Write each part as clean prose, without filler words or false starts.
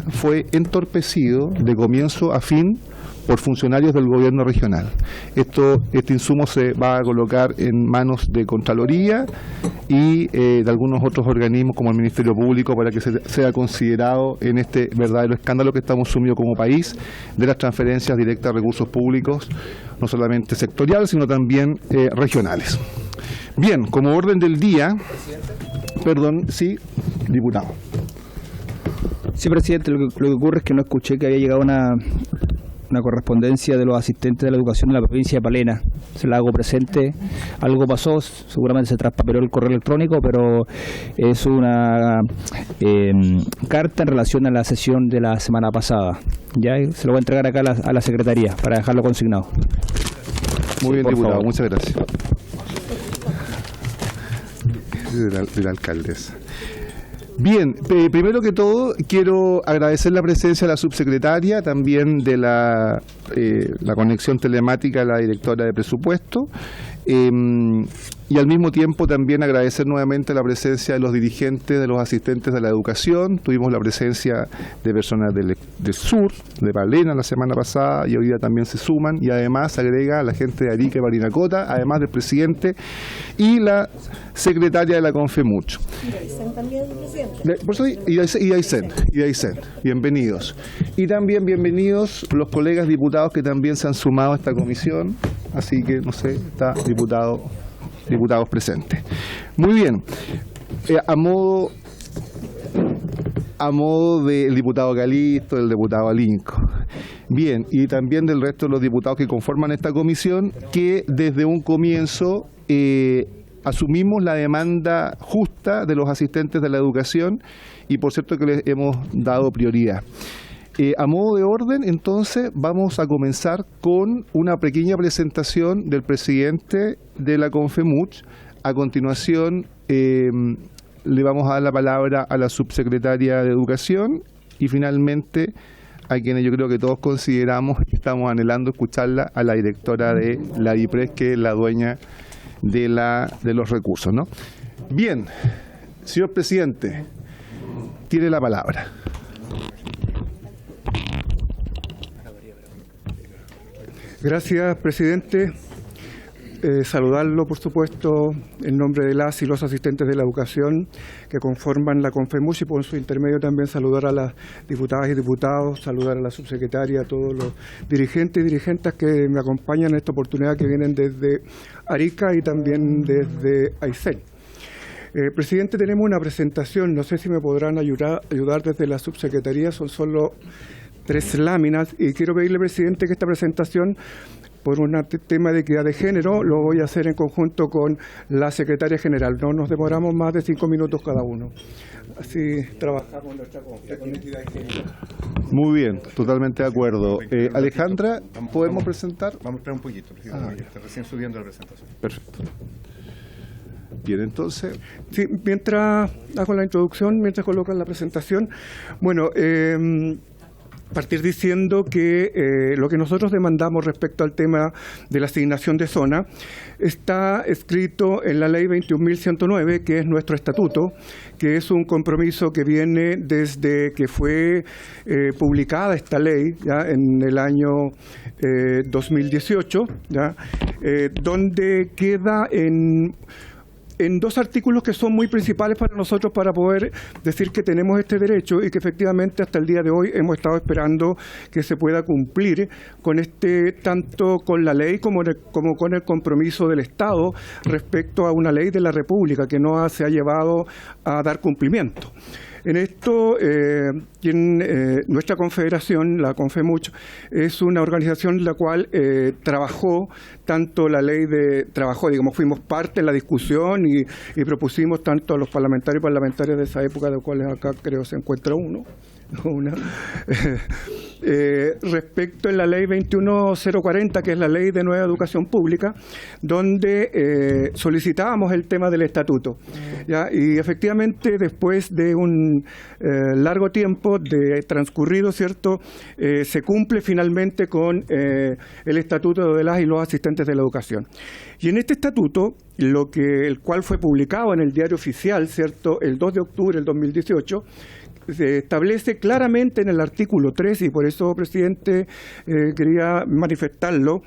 Fue entorpecido de comienzo a fin por funcionarios del gobierno regional. Este insumo se va a colocar en manos de Contraloría y de algunos otros organismos como el Ministerio Público para que sea considerado en este verdadero escándalo que estamos sumidos como país de las transferencias directas de recursos públicos, no solamente sectoriales, sino también regionales. Bien, como orden del día, perdón, sí, diputado. Sí, presidente, lo que ocurre es que no escuché que había llegado una correspondencia de los asistentes de la educación de la provincia de Palena. Se la hago presente. Algo pasó, seguramente se traspapeló el correo electrónico, pero es una carta en relación a la sesión de la semana pasada. Ya se lo voy a entregar acá a la secretaría para dejarlo consignado. Muy bien, diputado, favor. muchas gracias. De la alcaldesa. Bien, primero que todo quiero agradecer la presencia de la subsecretaria, también de la conexión telemática de la directora de presupuesto, y al mismo tiempo también agradecer nuevamente la presencia de los dirigentes, de los asistentes de la educación. Tuvimos la presencia de personas del sur, de Palena la semana pasada, y hoy día también se suman, y además agrega a la gente de Arica y Parinacota, además del presidente y la secretaria de la Confemuch. Y Aysén, bienvenidos. Y también bienvenidos los colegas diputados que también se han sumado a esta comisión, así que, no sé, está diputados presentes. Muy bien, a modo del diputado Calisto, del diputado Alinco. Bien, y también del resto de los diputados que conforman esta comisión, que desde un comienzo asumimos la demanda justa de los asistentes de la educación y por cierto que les hemos dado prioridad. A modo de orden, entonces, vamos a comenzar con una pequeña presentación del presidente de la Confemuch. A continuación, le vamos a dar la palabra a la subsecretaria de Educación y finalmente a quienes yo creo que todos consideramos y estamos anhelando escucharla, a la directora de la IPRES, que es la dueña de los recursos, ¿no? Bien, señor presidente, tiene la palabra. Gracias, presidente. Saludarlo, por supuesto, en nombre de las y los asistentes de la educación que conforman la Confemuch y por su intermedio también saludar a las diputadas y diputados, saludar a la subsecretaria, a todos los dirigentes y dirigentes que me acompañan en esta oportunidad, que vienen desde Arica y también desde Aysén. Presidente, tenemos una presentación, no sé si me podrán ayudar desde la subsecretaría, son solo 3 láminas y quiero pedirle, presidente, que esta presentación, por un tema de equidad de género, lo voy a hacer en conjunto con la secretaria general. No nos demoramos más de 5 minutos cada uno. Así trabajamos nuestra con equidad de género. Muy bien, totalmente de acuerdo. Alejandra, ¿podemos presentar? Vamos a esperar un poquito, presidente. Está recién subiendo la presentación. Perfecto. Bien, entonces. Sí, mientras hago la introducción, mientras colocan la presentación, bueno, partir diciendo que lo que nosotros demandamos respecto al tema de la asignación de zona está escrito en la ley 21.109, que es nuestro estatuto, que es un compromiso que viene desde que fue publicada esta ley, ya en el año 2018, ya, donde queda en 2 artículos que son muy principales para nosotros para poder decir que tenemos este derecho y que efectivamente hasta el día de hoy hemos estado esperando que se pueda cumplir con tanto con la ley como con el compromiso del Estado respecto a una ley de la República que no se ha llevado a dar cumplimiento. En esto, nuestra confederación, la Confemuch, es una organización la cual trabajó tanto la ley fuimos parte de la discusión y propusimos tanto a los parlamentarios y parlamentarias de esa época, de los cuales acá creo se encuentra uno, respecto en la ley 21040, que es la ley de nueva educación pública, donde solicitábamos el tema del estatuto. ¿Ya? Y efectivamente, después de un largo tiempo de transcurrido, ¿cierto?, se cumple finalmente con el estatuto de las y los asistentes de la educación. Y en este estatuto, el cual fue publicado en el Diario Oficial, ¿cierto?, el 2 de octubre del 2018, se establece claramente en el artículo 3, y por eso, presidente, quería manifestarlo,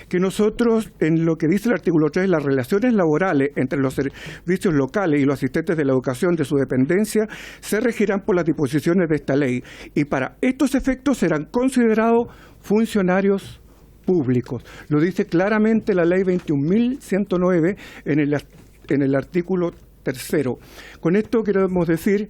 que nosotros, en lo que dice el artículo 3, las relaciones laborales entre los servicios locales y los asistentes de la educación de su dependencia se regirán por las disposiciones de esta ley, y para estos efectos serán considerados funcionarios públicos. Lo dice claramente la ley 21.109 en el artículo 3. Con esto queremos decir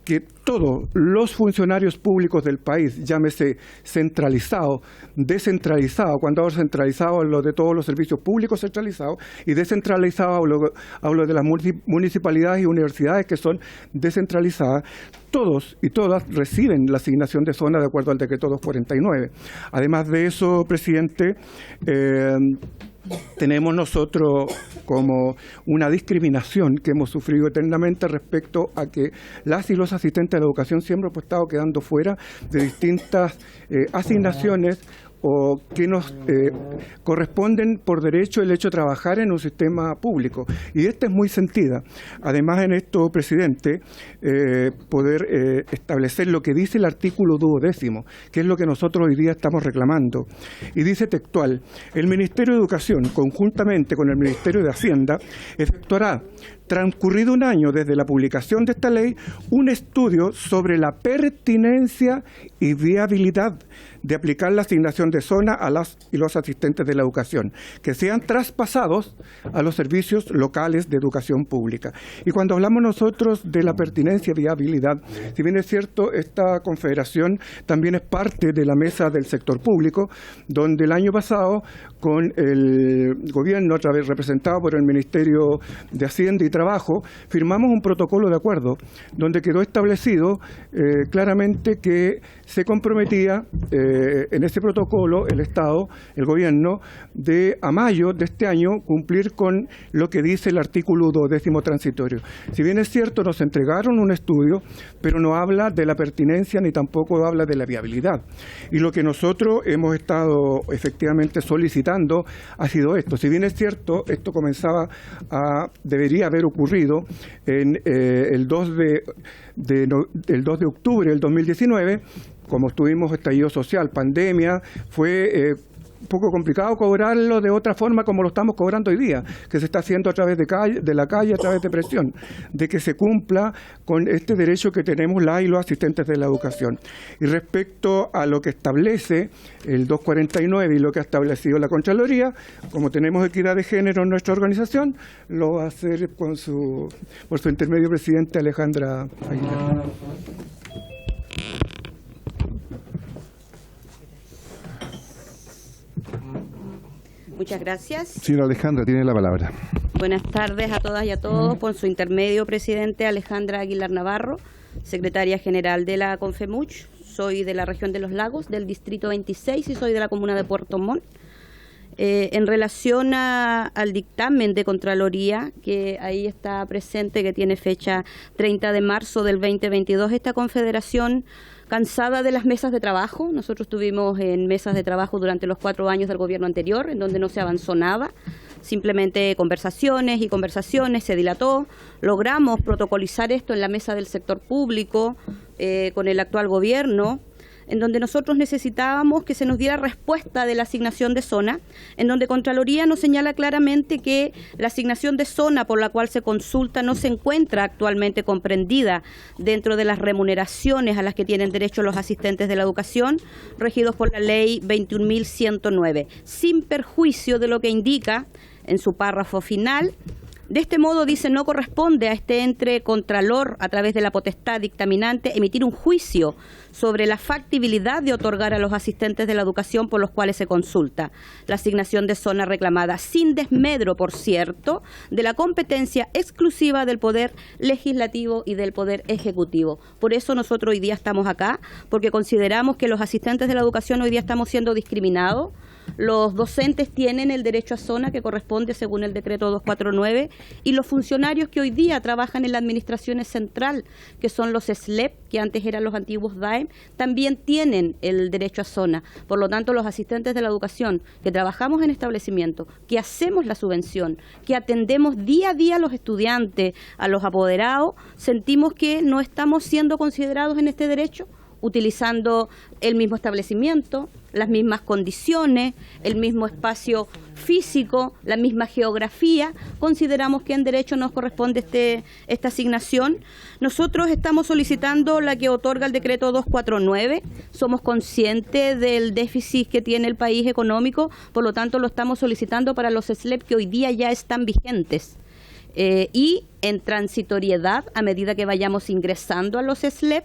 que todos los funcionarios públicos del país, llámese centralizado, descentralizado, cuando hablo centralizado hablo de todos los servicios públicos centralizados, y descentralizado hablo de las municipalidades y universidades que son descentralizadas, todos y todas reciben la asignación de zona de acuerdo al decreto 249. Además de eso, presidente, tenemos nosotros como una discriminación que hemos sufrido eternamente respecto a que las y los asistentes de la educación siempre hemos estado quedando fuera de distintas asignaciones o que nos corresponden por derecho el hecho de trabajar en un sistema público. Y esta es muy sentida. Además, en esto, presidente, poder establecer lo que dice el artículo 12º, que es lo que nosotros hoy día estamos reclamando. Y dice textual: el Ministerio de Educación, conjuntamente con el Ministerio de Hacienda, efectuará, transcurrido un año desde la publicación de esta ley, un estudio sobre la pertinencia y viabilidad de aplicar la asignación de zona a las y los asistentes de la educación, que sean traspasados a los servicios locales de educación pública. Y cuando hablamos nosotros de la pertinencia y viabilidad, si bien es cierto, esta confederación también es parte de la mesa del sector público, donde el año pasado, con el gobierno, otra vez representado por el Ministerio de Hacienda y Trabajo, firmamos un protocolo de acuerdo, donde quedó establecido claramente que se comprometía en ese protocolo el Estado, el gobierno, de a mayo de este año cumplir con lo que dice el artículo 12º transitorio. Si bien es cierto, nos entregaron un estudio, pero no habla de la pertinencia ni tampoco habla de la viabilidad. Y lo que nosotros hemos estado efectivamente solicitando ha sido esto. Si bien es cierto, esto debería haber ocurrido en el 2 de octubre del 2019, como tuvimos estallido social, pandemia, fue un poco complicado cobrarlo de otra forma como lo estamos cobrando hoy día, que se está haciendo a través de la calle, a través de presión, de que se cumpla con este derecho que tenemos las y los asistentes de la educación. Y respecto a lo que establece el 249 y lo que ha establecido la Contraloría, como tenemos equidad de género en nuestra organización, lo va a hacer por su intermedio, presidente Alejandra Aguilar. Muchas gracias. Señora Alejandra, tiene la palabra. Buenas tardes a todas y a todos. Por su intermedio, presidente Alejandra Aguilar Navarro, secretaria general de la CONFEMUCH. Soy de la región de Los Lagos, del distrito 26, y soy de la comuna de Puerto Montt. En relación al dictamen de Contraloría, que ahí está presente, que tiene fecha 30 de marzo del 2022, esta confederación, cansada de las mesas de trabajo, nosotros estuvimos en mesas de trabajo durante los 4 años del gobierno anterior, en donde no se avanzó nada, simplemente conversaciones y conversaciones, se dilató, logramos protocolizar esto en la mesa del sector público con el actual gobierno, en donde nosotros necesitábamos que se nos diera respuesta de la asignación de zona, en donde Contraloría nos señala claramente que la asignación de zona por la cual se consulta no se encuentra actualmente comprendida dentro de las remuneraciones a las que tienen derecho los asistentes de la educación, regidos por la ley 21.109, sin perjuicio de lo que indica en su párrafo final De este modo, dice, no corresponde a este ente contralor, a través de la potestad dictaminante, emitir un juicio sobre la factibilidad de otorgar a los asistentes de la educación por los cuales se consulta la asignación de zona reclamada, sin desmedro, por cierto, de la competencia exclusiva del Poder Legislativo y del Poder Ejecutivo. Por eso nosotros hoy día estamos acá, porque consideramos que los asistentes de la educación hoy día estamos siendo discriminados. Los docentes tienen el derecho a zona que corresponde según el decreto 249 y los funcionarios que hoy día trabajan en la administración central, que son los SLEP, que antes eran los antiguos DAEM, también tienen el derecho a zona. Por lo tanto, los asistentes de la educación que trabajamos en establecimientos, que hacemos la subvención, que atendemos día a día a los estudiantes, a los apoderados, sentimos que no estamos siendo considerados en este derecho, utilizando el mismo establecimiento, las mismas condiciones, el mismo espacio físico, la misma geografía. Consideramos que en derecho nos corresponde esta asignación. Nosotros estamos solicitando la que otorga el decreto 249. Somos conscientes del déficit que tiene el país económico, por lo tanto lo estamos solicitando para los SLEP que hoy día ya están vigentes. Y en transitoriedad, a medida que vayamos ingresando a los SLEP,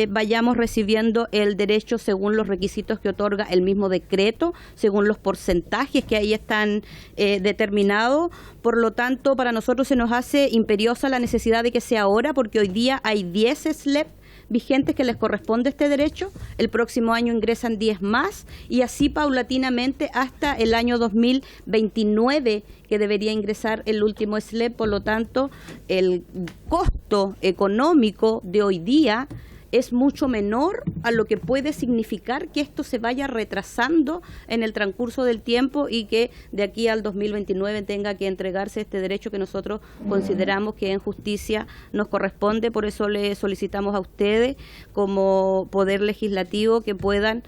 vayamos recibiendo el derecho según los requisitos que otorga el mismo decreto, según los porcentajes que ahí están determinados. Por lo tanto, para nosotros se nos hace imperiosa la necesidad de que sea ahora, porque hoy día hay 10 SLEP vigentes que les corresponde este derecho. El próximo año ingresan 10 más y así paulatinamente hasta el año 2029 que debería ingresar el último SLEP. Por lo tanto, el costo económico de hoy día es mucho menor a lo que puede significar que esto se vaya retrasando en el transcurso del tiempo y que de aquí al 2029 tenga que entregarse este derecho que nosotros consideramos que en justicia nos corresponde. Por eso le solicitamos a ustedes como Poder Legislativo que puedan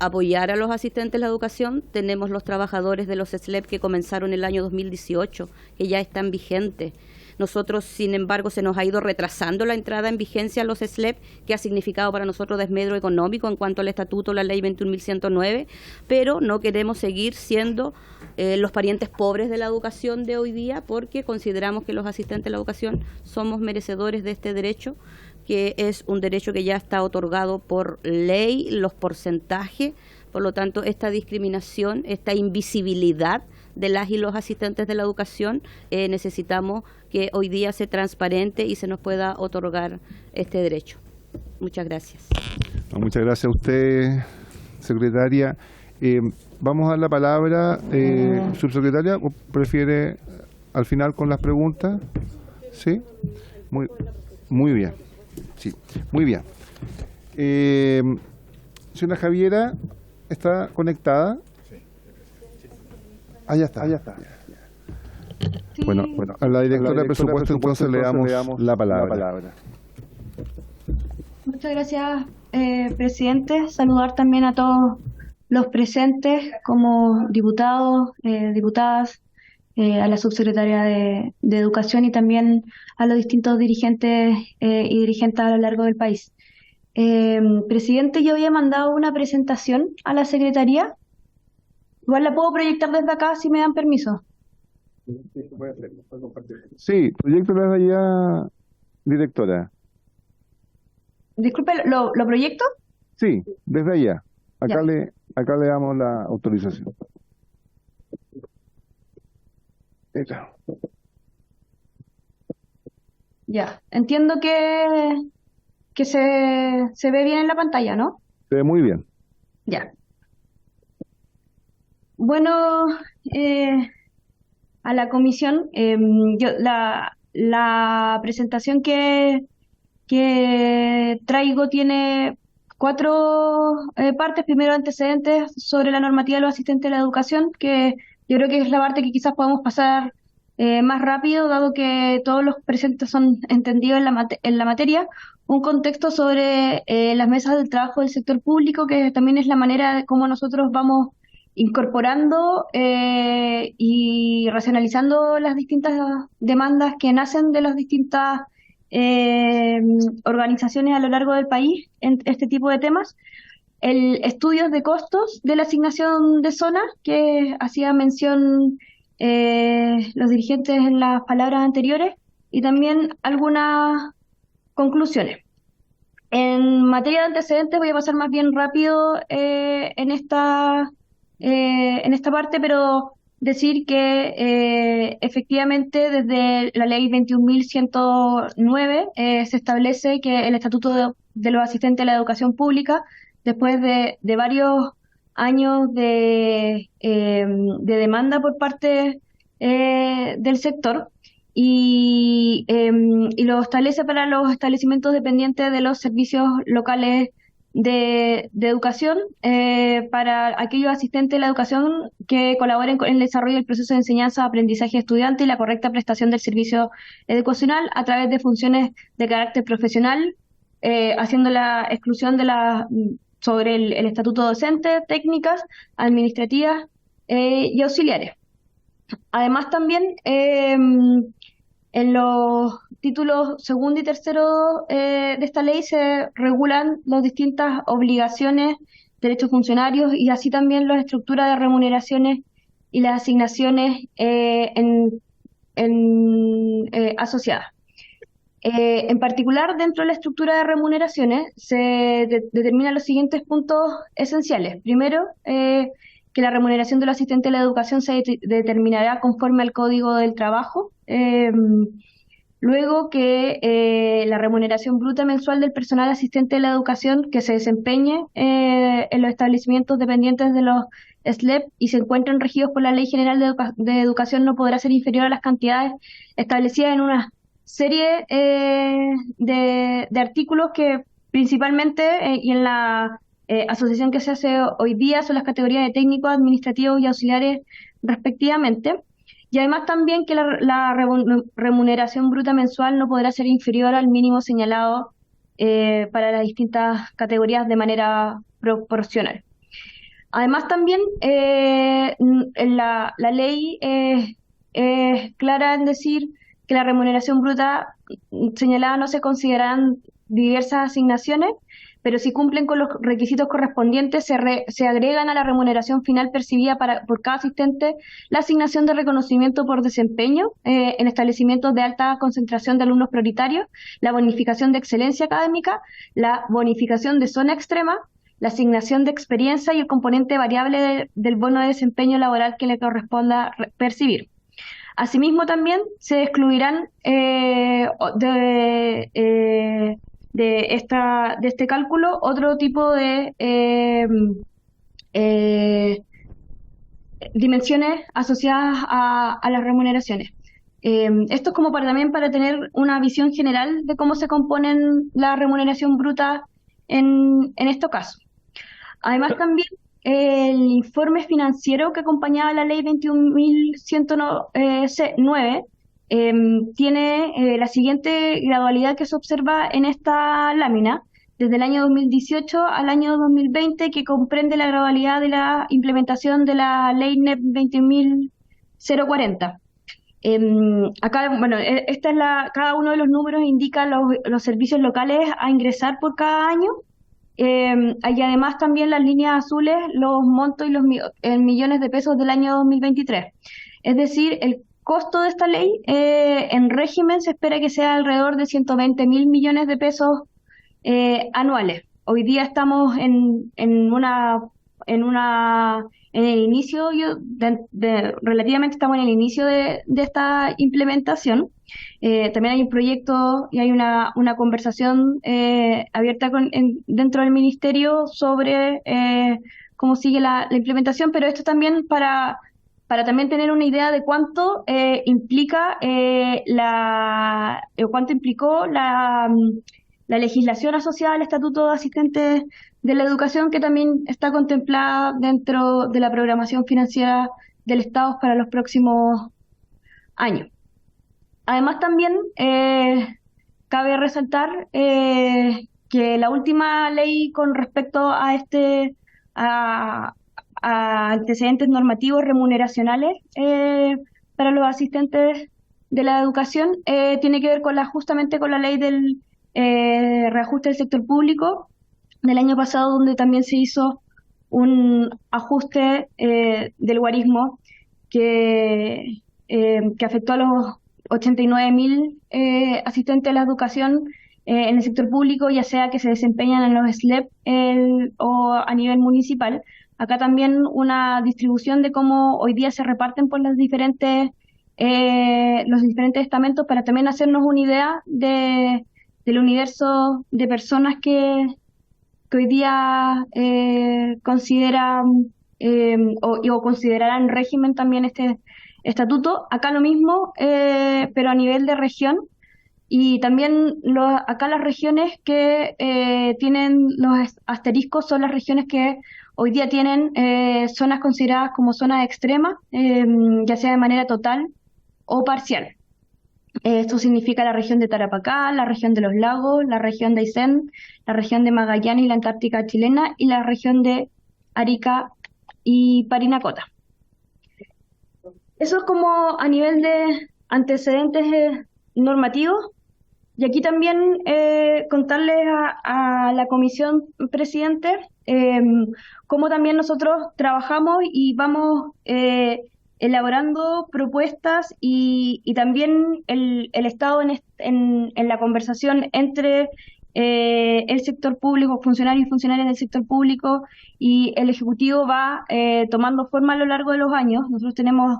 apoyar a los asistentes de la educación. Tenemos los trabajadores de los SLEP que comenzaron el año 2018, que ya están vigentes. Nosotros, sin embargo, se nos ha ido retrasando la entrada en vigencia a los SLEP, que ha significado para nosotros desmedro económico en cuanto al estatuto, la ley 21.109, pero no queremos seguir siendo los parientes pobres de la educación de hoy día, porque consideramos que los asistentes de la educación somos merecedores de este derecho, que es un derecho que ya está otorgado por ley, los porcentajes. Por lo tanto, esta discriminación, esta invisibilidad de las y los asistentes de la educación, necesitamos que hoy día sea transparente y se nos pueda otorgar este derecho. Muchas gracias. Muchas gracias a usted, secretaria. Vamos a dar la palabra, subsecretaria, ¿o prefiere al final con las preguntas? Sí, muy bien. Sí, muy bien. Señora Javiera, ¿está conectada? Allá está. Sí. Bueno, a la directora de presupuesto entonces le damos la palabra. Muchas gracias, presidente. Saludar también a todos los presentes como diputados, diputadas, a la subsecretaria de Educación y también a los distintos dirigentes y dirigentes a lo largo del país. Presidente, yo había mandado una presentación a la Secretaría. Igual la puedo proyectar desde acá si me dan permiso. Sí, proyecto desde allá, directora. Disculpe, ¿lo proyecto? Sí, desde allá. Acá le damos la autorización. Ya, entiendo que se ve bien en la pantalla, ¿no? Se ve muy bien. Ya. Bueno, a la comisión, la presentación que traigo tiene 4 partes. Primero, antecedentes sobre la normativa de los asistentes de la educación, que yo creo que es la parte que quizás podemos pasar más rápido, dado que todos los presentes son entendidos en la materia. Un contexto sobre las mesas del trabajo del sector público, que también es la manera de cómo nosotros vamos incorporando y racionalizando las distintas demandas que nacen de las distintas organizaciones a lo largo del país en este tipo de temas. El estudios de costos de la asignación de zonas, que hacía mención los dirigentes en las palabras anteriores y también algunas conclusiones. En materia de antecedentes voy a pasar más bien rápido en esta parte, pero decir que efectivamente desde la ley 21.109 se establece que el estatuto de los asistentes a la educación pública, después de varios años de demanda por parte del sector, y lo establece para los establecimientos dependientes de los servicios locales de educación, para aquellos asistentes de la educación que colaboren con el desarrollo del proceso de enseñanza, aprendizaje estudiante y la correcta prestación del servicio educacional a través de funciones de carácter profesional, haciendo la exclusión sobre el estatuto docente, técnicas, administrativas y auxiliares. Además también en los títulos segundo y tercero de esta ley se regulan las distintas obligaciones, derechos funcionarios y así también las estructuras de remuneraciones y las asignaciones asociadas. En particular, dentro de la estructura de remuneraciones se determinan los siguientes puntos esenciales. Primero, que la remuneración del asistente de la educación se determinará conforme al Código del Trabajo. Luego que la remuneración bruta mensual del personal asistente de la educación que se desempeñe en los establecimientos dependientes de los SLEP y se encuentren regidos por la Ley General de Educación no podrá ser inferior a las cantidades establecidas en una serie de artículos que principalmente y en la asociación que se hace hoy día son las categorías de técnicos, administrativos y auxiliares respectivamente. Y además también que la remuneración bruta mensual no podrá ser inferior al mínimo señalado para las distintas categorías de manera proporcional. Además también la ley es clara en decir que la remuneración bruta señalada no se considerarán diversas asignaciones, pero si cumplen con los requisitos correspondientes, se agregan a la remuneración final percibida por cada asistente la asignación de reconocimiento por desempeño en establecimientos de alta concentración de alumnos prioritarios, la bonificación de excelencia académica, la bonificación de zona extrema, la asignación de experiencia y el componente variable del bono de desempeño laboral que le corresponda percibir. Asimismo, también se excluirán de este cálculo otro tipo de dimensiones asociadas a las remuneraciones. Esto es como también para tener una visión general de cómo se componen la remuneración bruta en estos casos. Además también el informe financiero que acompañaba la ley 21.109 tiene la siguiente gradualidad que se observa en esta lámina, desde el año 2018 al año 2020, que comprende la gradualidad de la implementación de la ley NEP 20.040. Acá, bueno, cada uno de los números indica los servicios locales a ingresar por cada año. Hay además también las líneas azules, los montos y en millones de pesos del año 2023. Es decir, el costo de esta ley en régimen se espera que sea alrededor de 120.000 millones de pesos anuales. Hoy día estamos en el inicio, relativamente estamos en el inicio de esta implementación. También hay un proyecto y hay una conversación abierta dentro del ministerio sobre cómo sigue la implementación, pero esto también para también tener una idea de cuánto cuánto implicó la legislación asociada al Estatuto de Asistentes de la Educación, que también está contemplada dentro de la programación financiera del Estado para los próximos años. Además también cabe resaltar que la última ley con respecto a antecedentes normativos remuneracionales para los asistentes de la educación tiene que ver justamente con la ley del reajuste del sector público del año pasado, donde también se hizo un ajuste del guarismo que afectó a los 89.000 asistentes a la educación en el sector público, ya sea que se desempeñan en los SLEP o a nivel municipal. Acá también una distribución de cómo hoy día se reparten por los diferentes estamentos, para también hacernos una idea del universo de personas que hoy día consideran o considerarán régimen también este estatuto. Acá lo mismo, pero a nivel de región. Y también acá las regiones que tienen los asteriscos son las regiones que hoy día tienen zonas consideradas como zonas extremas, ya sea de manera total o parcial. Esto significa la región de Tarapacá, la región de los lagos, la región de Aysén, la región de Magallanes y la Antártica chilena, y la región de Arica y Parinacota. Eso es como a nivel de antecedentes normativos. Y aquí también contarles a la comisión, presidente, cómo también nosotros trabajamos y vamos elaborando propuestas, y también el Estado en la conversación entre el sector público, funcionarios y funcionarias del sector público y el Ejecutivo va tomando forma a lo largo de los años. Nosotros tenemos,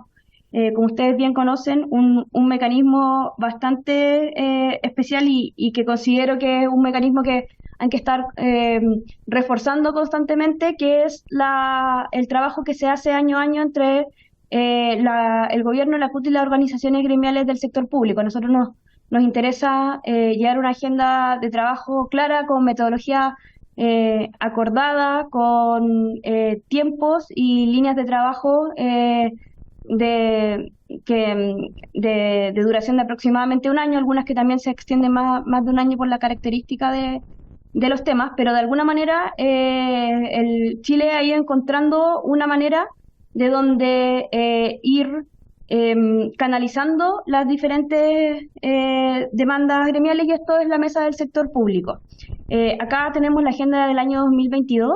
como ustedes bien conocen, un mecanismo bastante especial y que considero que es un mecanismo que hay que estar reforzando constantemente, que es el trabajo que se hace año a año entre el gobierno, la CUT y las organizaciones gremiales del sector público. A nosotros nos interesa llevar una agenda de trabajo clara, con metodología acordada, con tiempos y líneas de trabajo de duración de aproximadamente un año, algunas que también se extienden más de un año por la característica de los temas, pero de alguna manera el Chile ha ido encontrando una manera de donde ir canalizando las diferentes demandas gremiales, y esto es la mesa del sector público. Acá tenemos la agenda del año 2022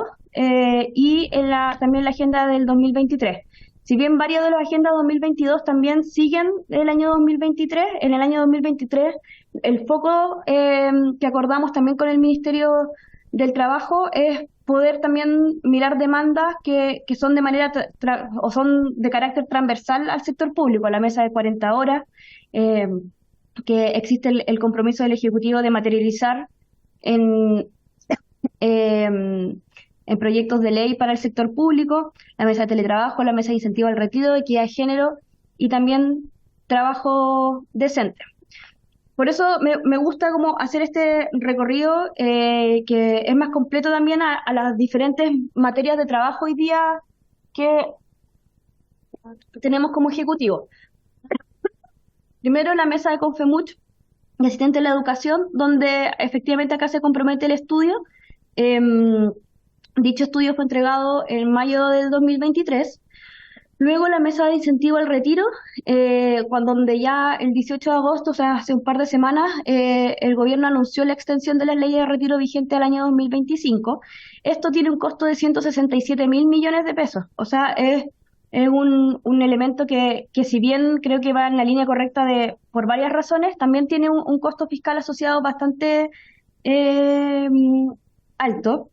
y también la agenda del 2023. Si bien varias de las agendas 2022 también siguen el año 2023, en el año 2023 el foco que acordamos también con el Ministerio del Trabajo es poder también mirar demandas que son de manera o son de carácter transversal al sector público, a la mesa de 40 horas, que existe el compromiso del Ejecutivo de materializar en proyectos de ley para el sector público, la mesa de teletrabajo, la mesa de incentivo al retiro, equidad de género y también trabajo decente. Por eso me gusta como hacer este recorrido que es más completo también a las diferentes materias de trabajo hoy día que tenemos como Ejecutivo. Primero, la mesa de Confemuch y asistente de la educación, donde efectivamente acá se compromete el estudio. Dicho estudio fue entregado en mayo del 2023. Luego la mesa de incentivo al retiro, donde ya el 18 de agosto, o sea, hace un par de semanas, el gobierno anunció la extensión de las leyes de retiro vigente al año 2025. Esto tiene un costo de 167.000 millones de pesos. O sea, es un elemento que si bien creo que va en la línea correcta por varias razones, también tiene un costo fiscal asociado bastante alto.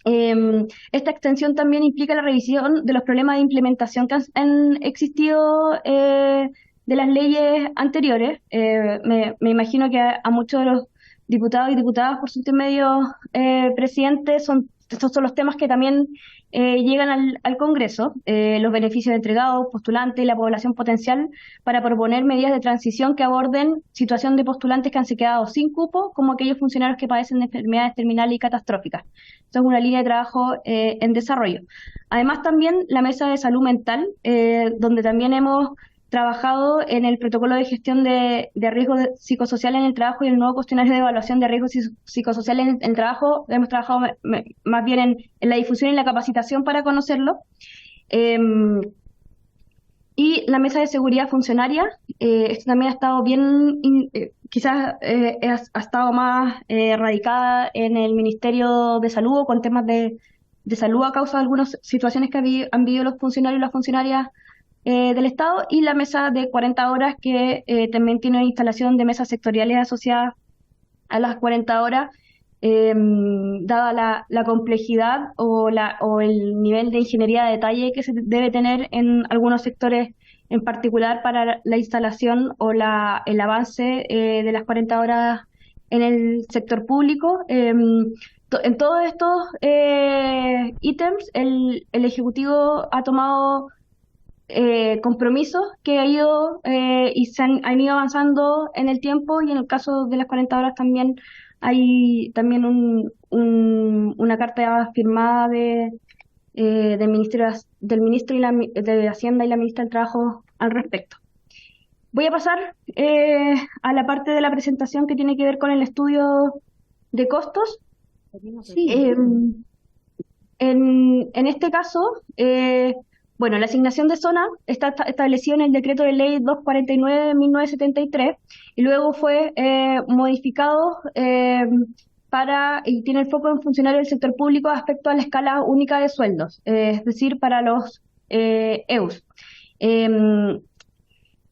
Esta extensión también implica la revisión de los problemas de implementación que han existido de las leyes anteriores. Me imagino que a muchos de los diputados y diputadas, por su intermedio, presidente, estos son los temas que también llegan al Congreso, los beneficios entregados, postulantes y la población potencial, para proponer medidas de transición que aborden situación de postulantes que han quedado sin cupo, como aquellos funcionarios que padecen de enfermedades terminales y catastróficas. Esto es una línea de trabajo en desarrollo. Además, también la mesa de salud mental, donde también hemos trabajado en el protocolo de gestión de riesgos psicosociales en el trabajo y el nuevo cuestionario de evaluación de riesgos psicosociales en el trabajo. Hemos trabajado más bien en la difusión y la capacitación para conocerlo. Y la mesa de seguridad funcionaria, esto también ha estado bien, quizás ha estado más radicada en el Ministerio de Salud, con temas de salud a causa de algunas situaciones que han vivido los funcionarios y las funcionarias del Estado, y la mesa de 40 horas que también tiene instalación de mesas sectoriales asociadas a las 40 horas, dada la complejidad o el nivel de ingeniería de detalle que se debe tener en algunos sectores, en particular para la instalación o el avance de las 40 horas en el sector público. En todos estos ítems, el Ejecutivo ha tomado compromisos que han ido avanzando en el tiempo, y en el caso de las 40 horas también hay también una carta firmada del ministro de Hacienda y la ministra del Trabajo al respecto. Voy a pasar a la parte de la presentación que tiene que ver con el estudio de costos. En este caso, bueno, la asignación de zona está establecida en el decreto de ley 249 de 1973 y luego fue modificado y tiene el foco en funcionarios del sector público respecto a la escala única de sueldos, es decir, para los EUS.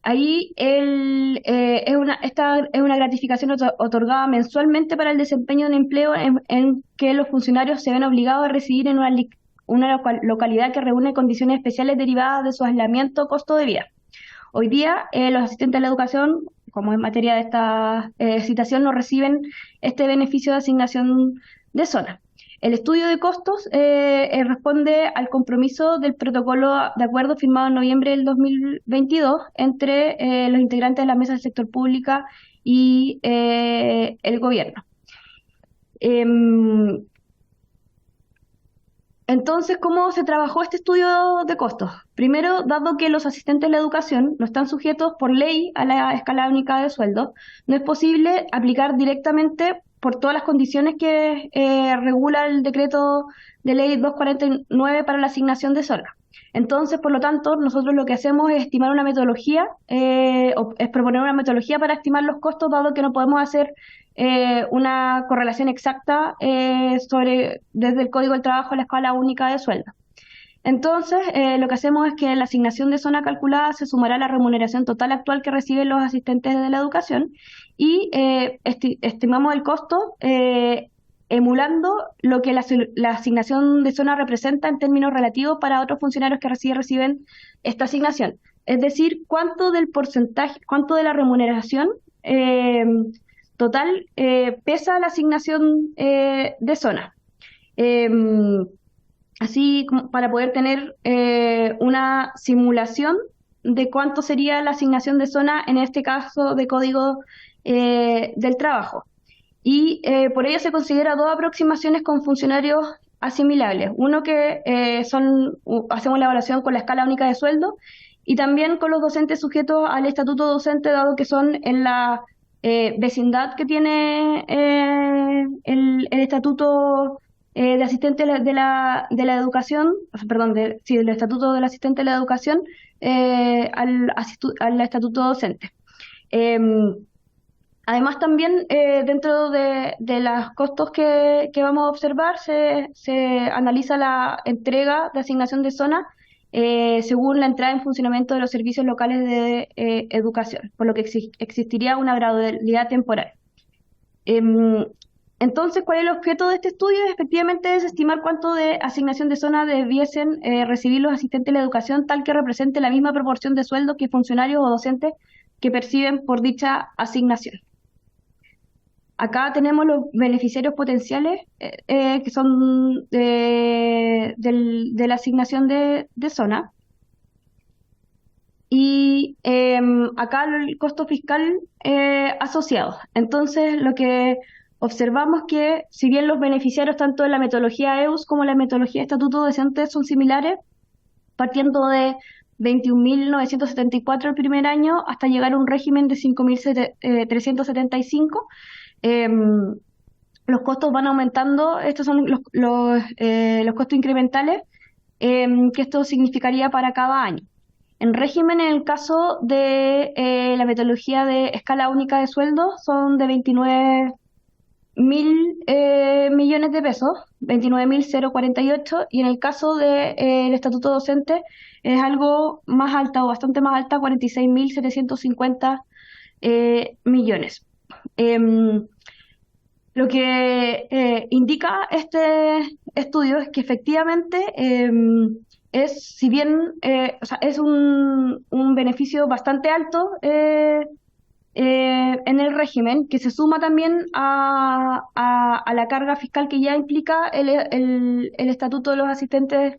Ahí esta es una gratificación otorgada mensualmente para el desempeño de un empleo en que los funcionarios se ven obligados a residir en una localidad que reúne condiciones especiales derivadas de su aislamiento o costo de vida. Hoy día, los asistentes de la educación, como en materia de esta citación, no reciben este beneficio de asignación de zona. El estudio de costos responde al compromiso del protocolo de acuerdo firmado en noviembre del 2022 entre los integrantes de la mesa del sector pública y el gobierno. Entonces, ¿cómo se trabajó este estudio de costos? Primero, dado que los asistentes de la educación no están sujetos por ley a la escala única de sueldo, no es posible aplicar directamente por todas las condiciones que regula el decreto de ley 249 para la asignación de zona. Entonces, por lo tanto, nosotros lo que hacemos es estimar una metodología, o es proponer una metodología para estimar los costos, dado que no podemos hacer una correlación exacta desde el Código del Trabajo a la escala única de sueldo. Entonces, lo que hacemos es que la asignación de zona calculada se sumará a la remuneración total actual que reciben los asistentes de la educación y estimamos el costo emulando lo que la asignación de zona representa en términos relativos para otros funcionarios que reciben esta asignación. Es decir, cuánto del porcentaje, cuánto de la remuneración total pesa la asignación de zona. Así como para poder tener una simulación de cuánto sería la asignación de zona en este caso de Código del Trabajo. Y por ello se considera dos aproximaciones con funcionarios asimilables. Uno que hacemos la evaluación con la escala única de sueldo y también con los docentes sujetos al estatuto docente, dado que son en la vecindad que tiene el estatuto de asistente de la educación, perdón, del estatuto del asistente de la educación al estatuto docente. Además también dentro de los costos que vamos a observar se analiza la entrega de asignación de zona según la entrada en funcionamiento de los servicios locales de educación, por lo que existiría una gradualidad temporal. Entonces, ¿cuál es el objeto de este estudio? Efectivamente es estimar cuánto de asignación de zona debiesen recibir los asistentes de la educación, tal que represente la misma proporción de sueldos que funcionarios o docentes que perciben por dicha asignación. Acá tenemos los beneficiarios potenciales que son de la asignación de zona. Y acá el costo fiscal asociado. Entonces, lo que observamos que, si bien los beneficiarios tanto de la metodología EUS como la metodología Estatuto Docente son similares, partiendo de 21.974 el primer año hasta llegar a un régimen de 5.375, los costos van aumentando. Estos son los costos incrementales que esto significaría para cada año. En régimen, en el caso de la metodología de escala única de sueldo, son de 29 millones de pesos, 29.048, y en el caso del estatuto docente es algo más alta o bastante más alta, 46.750 millones. Lo que indica este estudio es que efectivamente si bien o sea, es un beneficio bastante alto en el régimen, que se suma también a la carga fiscal que ya implica el estatuto de los asistentes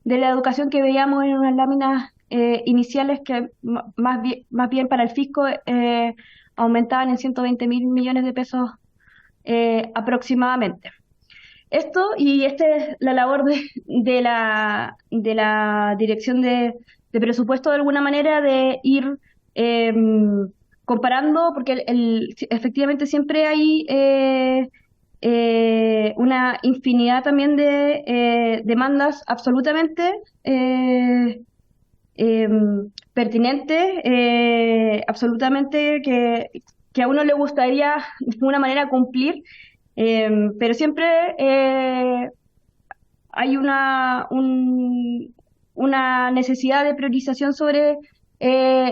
de la educación que veíamos en unas láminas iniciales que más bien para el fisco aumentaban en 120.000 millones de pesos aproximadamente. Esta es la labor de la Dirección de Presupuesto, de alguna manera, de ir comparando, porque efectivamente siempre hay una infinidad también de demandas absolutamente pertinentes, absolutamente que a uno le gustaría de alguna manera cumplir, pero siempre hay una necesidad de priorización sobre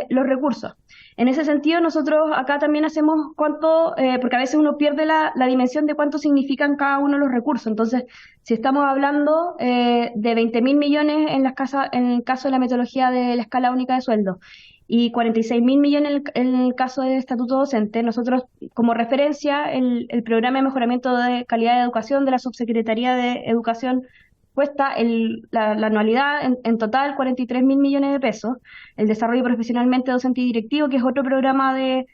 los recursos. En ese sentido, nosotros acá también hacemos porque a veces uno pierde la dimensión de cuánto significan cada uno de los recursos. Entonces, si estamos hablando de 20.000 millones en el caso de la metodología de la escala única de sueldo y 46.000 millones en el caso del estatuto docente, nosotros como referencia el programa de mejoramiento de calidad de educación de la Subsecretaría de Educación cuesta la anualidad en total 43.000 millones de pesos. El desarrollo profesionalmente docente y directivo, que es otro programa del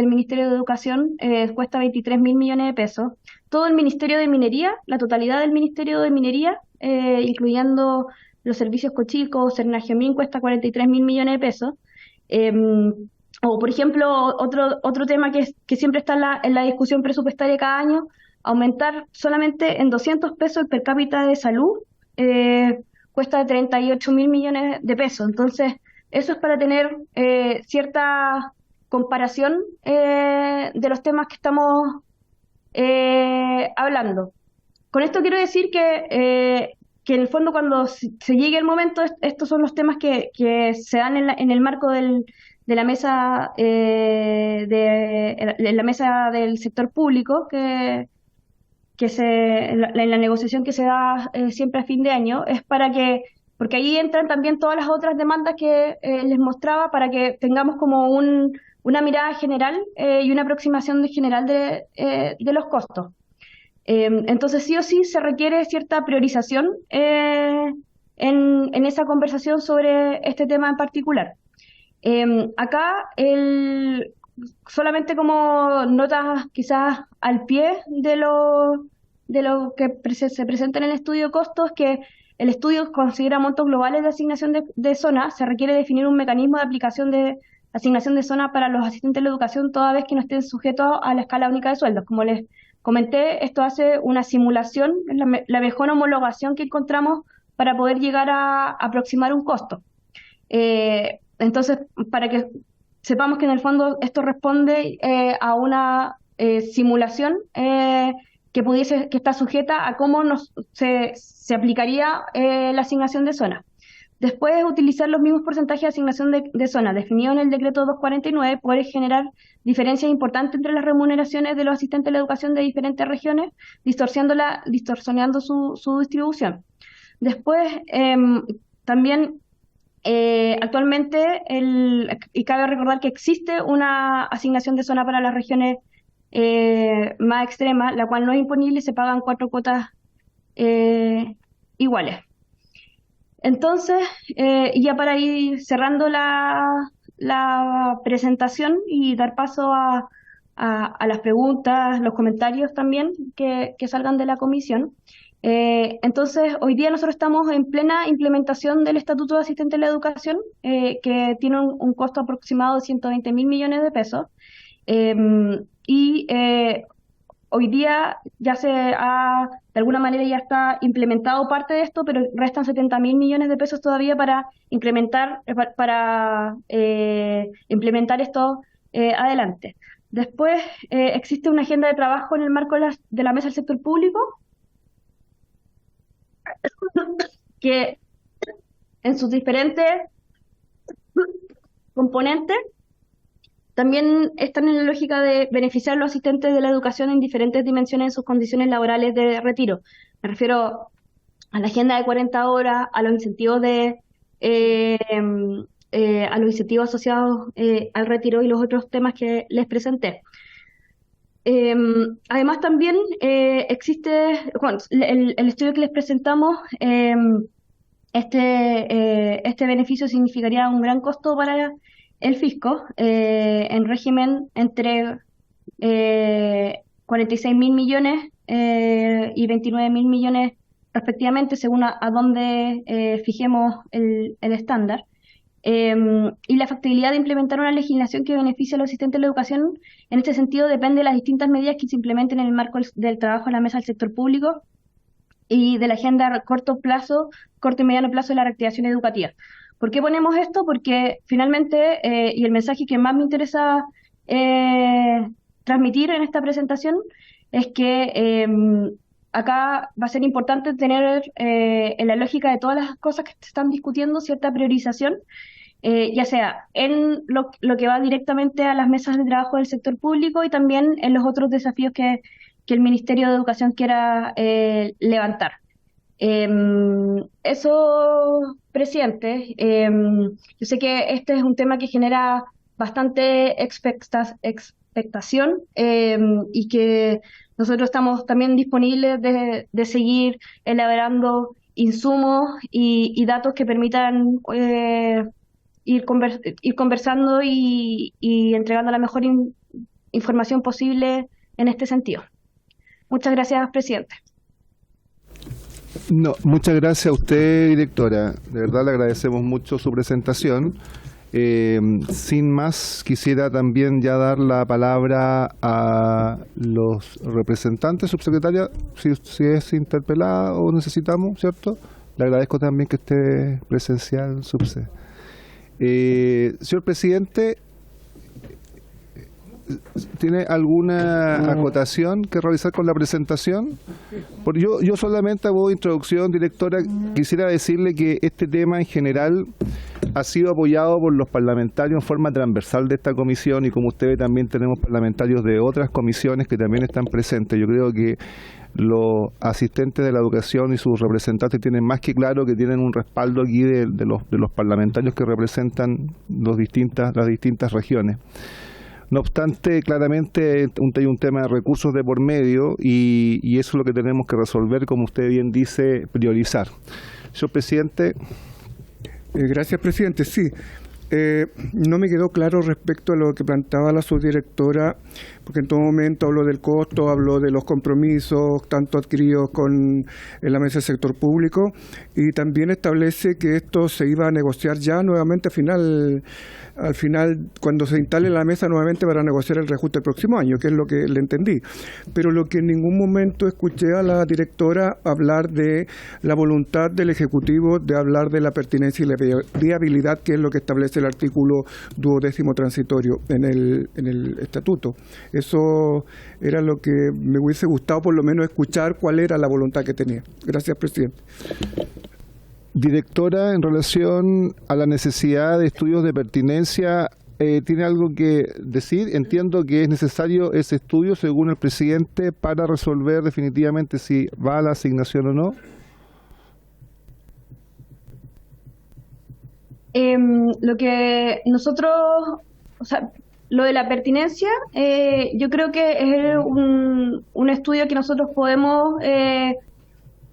Ministerio de Educación, cuesta 23.000 millones de pesos. Todo el Ministerio de Minería, la totalidad del Ministerio de Minería, incluyendo los servicios Cochico, Cernagiomín, cuesta 43.000 millones de pesos. O, por ejemplo, otro tema que siempre está en la discusión presupuestaria cada año, aumentar solamente en 200 pesos el per cápita de salud, cuesta 38.000 millones de pesos. Entonces, eso es para tener cierta comparación de los temas que estamos hablando. Con esto quiero decir que en el fondo cuando se llegue el momento, estos son los temas que se dan en el marco de la mesa de la mesa del sector público en la negociación que se da siempre a fin de año, es porque ahí entran también todas las otras demandas que les mostraba, para que tengamos como una mirada general y una aproximación general de los costos. Entonces sí o sí se requiere cierta priorización en esa conversación sobre este tema en particular. Acá solamente como notas quizás al pie de lo que se presenta en el estudio de costos, que el estudio considera montos globales de asignación de zona. Se requiere definir un mecanismo de aplicación de asignación de zona para los asistentes de la educación, toda vez que no estén sujetos a la escala única de sueldos. Como les comenté, esto hace una simulación, la mejor homologación que encontramos para poder llegar a aproximar un costo. Entonces, para que sepamos que en el fondo esto responde a una simulación que está sujeta a cómo se aplicaría la asignación de zona. Después, utilizar los mismos porcentajes de asignación de zona definidos en el decreto 249 puede generar diferencias importantes entre las remuneraciones de los asistentes de la educación de diferentes regiones, distorsionando su distribución. Después, también actualmente, y cabe recordar que existe una asignación de zona para las regiones más extremas, la cual no es imponible y se pagan 4 cuotas iguales. Entonces, ya para ir cerrando la presentación y dar paso a las preguntas, los comentarios también que salgan de la comisión. Entonces, hoy día nosotros estamos en plena implementación del Estatuto de Asistente de la Educación, que tiene un costo aproximado de 120.000 millones de pesos. Hoy día de alguna manera ya está implementado parte de esto, pero restan 70.000 millones de pesos todavía para implementar esto adelante. Después existe una agenda de trabajo en el marco de la mesa del sector público que en sus diferentes componentes también están en la lógica de beneficiar a los asistentes de la educación en diferentes dimensiones en sus condiciones laborales de retiro. Me refiero a la agenda de 40 horas, a los incentivos a los incentivos asociados al retiro y los otros temas que les presenté. Además también existe, bueno, el estudio que les presentamos, este beneficio significaría un gran costo para el fisco en régimen entre 46.000 millones y 29.000 millones respectivamente, según a dónde fijemos el estándar. Y la factibilidad de implementar una legislación que beneficie a los asistentes de la educación, en este sentido, depende de las distintas medidas que se implementen en el marco del trabajo en la mesa del sector público y de la agenda a corto y mediano plazo de la reactivación educativa. ¿Por qué ponemos esto? Porque finalmente, y el mensaje que más me interesa transmitir en esta presentación, es que acá va a ser importante tener en la lógica de todas las cosas que se están discutiendo cierta priorización, ya sea en lo que va directamente a las mesas de trabajo del sector público y también en los otros desafíos que el Ministerio de Educación quiera levantar. Eso, presidente, yo sé que este es un tema que genera bastante expectación y que nosotros estamos también disponibles de seguir elaborando insumos y datos que permitan ir conversando y entregando la mejor información posible en este sentido. Muchas gracias, presidente. No, muchas gracias a usted, directora. De verdad le agradecemos mucho su presentación. Sin más, quisiera también ya dar la palabra a los representantes, subsecretaria, si es interpelada o necesitamos, ¿cierto? Le agradezco también que esté presencial, subse. Señor presidente, ¿tiene alguna acotación que realizar con la presentación? Porque yo solamente a modo de introducción, directora, quisiera decirle que este tema en general ha sido apoyado por los parlamentarios en forma transversal de esta comisión y como ustedes también tenemos parlamentarios de otras comisiones que también están presentes. Yo creo que los asistentes de la educación y sus representantes tienen más que claro que tienen un respaldo aquí de los parlamentarios que representan las distintas regiones. No obstante, claramente hay un tema de recursos de por medio y eso es lo que tenemos que resolver, como usted bien dice, priorizar. Señor presidente. Gracias, presidente. Sí, no me quedó claro respecto a lo que planteaba la subdirectora, porque en todo momento habló del costo, habló de los compromisos, tanto adquiridos en la mesa del sector público, y también establece que esto se iba a negociar ya nuevamente al final, cuando se instale la mesa nuevamente para negociar el reajuste del próximo año, que es lo que le entendí. Pero lo que en ningún momento escuché a la directora hablar de la voluntad del Ejecutivo de hablar de la pertinencia y la viabilidad, que es lo que establece el artículo 12º transitorio en el estatuto. Eso era lo que me hubiese gustado por lo menos escuchar cuál era la voluntad que tenía. Gracias, presidente. Directora, en relación a la necesidad de estudios de pertinencia, ¿tiene algo que decir? Entiendo que es necesario ese estudio, según el presidente, para resolver definitivamente si va a la asignación o no. Lo que nosotros, o sea, lo de la pertinencia, yo creo que es un estudio que nosotros podemos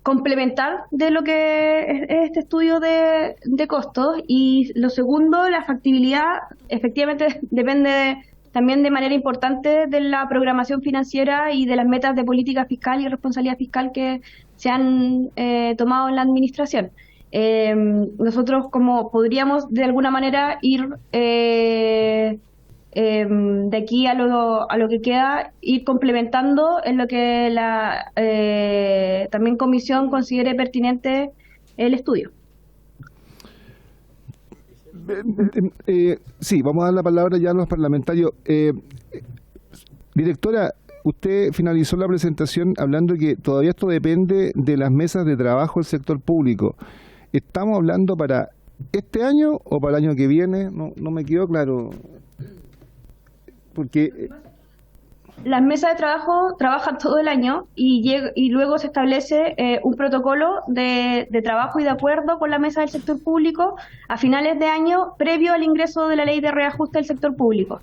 complementar de lo que es este estudio de costos. Y lo segundo, la factibilidad, efectivamente depende también de manera importante de la programación financiera y de las metas de política fiscal y responsabilidad fiscal que se han tomado en la administración. Nosotros como podríamos de alguna manera ir de aquí a lo que queda, ir complementando en lo que la también comisión considere pertinente el estudio. Sí, vamos a dar la palabra ya a los parlamentarios. Directora, usted finalizó la presentación hablando que todavía esto depende de las mesas de trabajo del sector público. ¿Estamos hablando para este año o para el año que viene? No me quedó claro. Porque las mesas de trabajo trabajan todo el año y luego se establece un protocolo de trabajo y de acuerdo con la mesa del sector público a finales de año previo al ingreso de la ley de reajuste del sector público.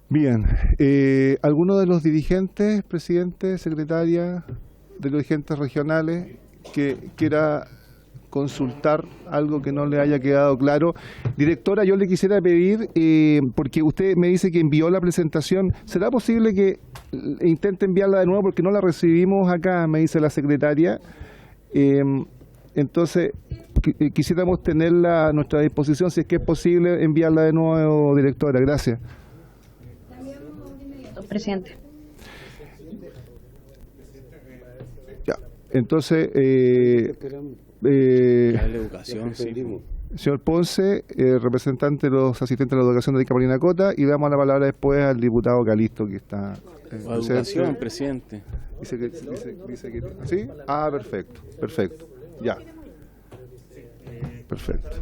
bien, ¿alguno de los dirigentes, presidente, secretaria, de los dirigentes regionales que quiera consultar algo que no le haya quedado claro? Directora, yo le quisiera pedir, porque usted me dice que envió la presentación, ¿será posible que intente enviarla de nuevo porque no la recibimos acá, me dice la secretaria? Entonces, quisiéramos tenerla a nuestra disposición, si es que es posible enviarla de nuevo, directora. Gracias. Presidente. Ya, entonces, señor Ponce, representante de los asistentes de la educación de Carolina Cota, y damos la palabra después al diputado Calisto, que está educación, presidente. Dice que ¿sí? Ah, perfecto, ya. Perfecto.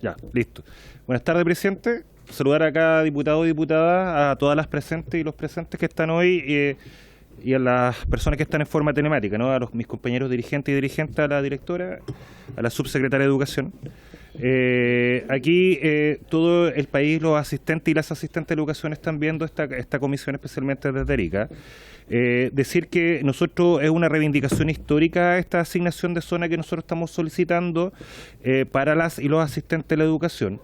Ya, listo. Buenas tardes, presidente. Saludar acá a diputados y diputadas, a todas las presentes y los presentes que están hoy y a las personas que están en forma telemática, ¿no? A mis compañeros dirigentes y dirigentes, a la directora, a la subsecretaria de Educación. Aquí todo el país, los asistentes y las asistentes de educación están viendo esta comisión, especialmente desde Arica. Decir que nosotros es una reivindicación histórica esta asignación de zona que nosotros estamos solicitando para las y los asistentes de la educación.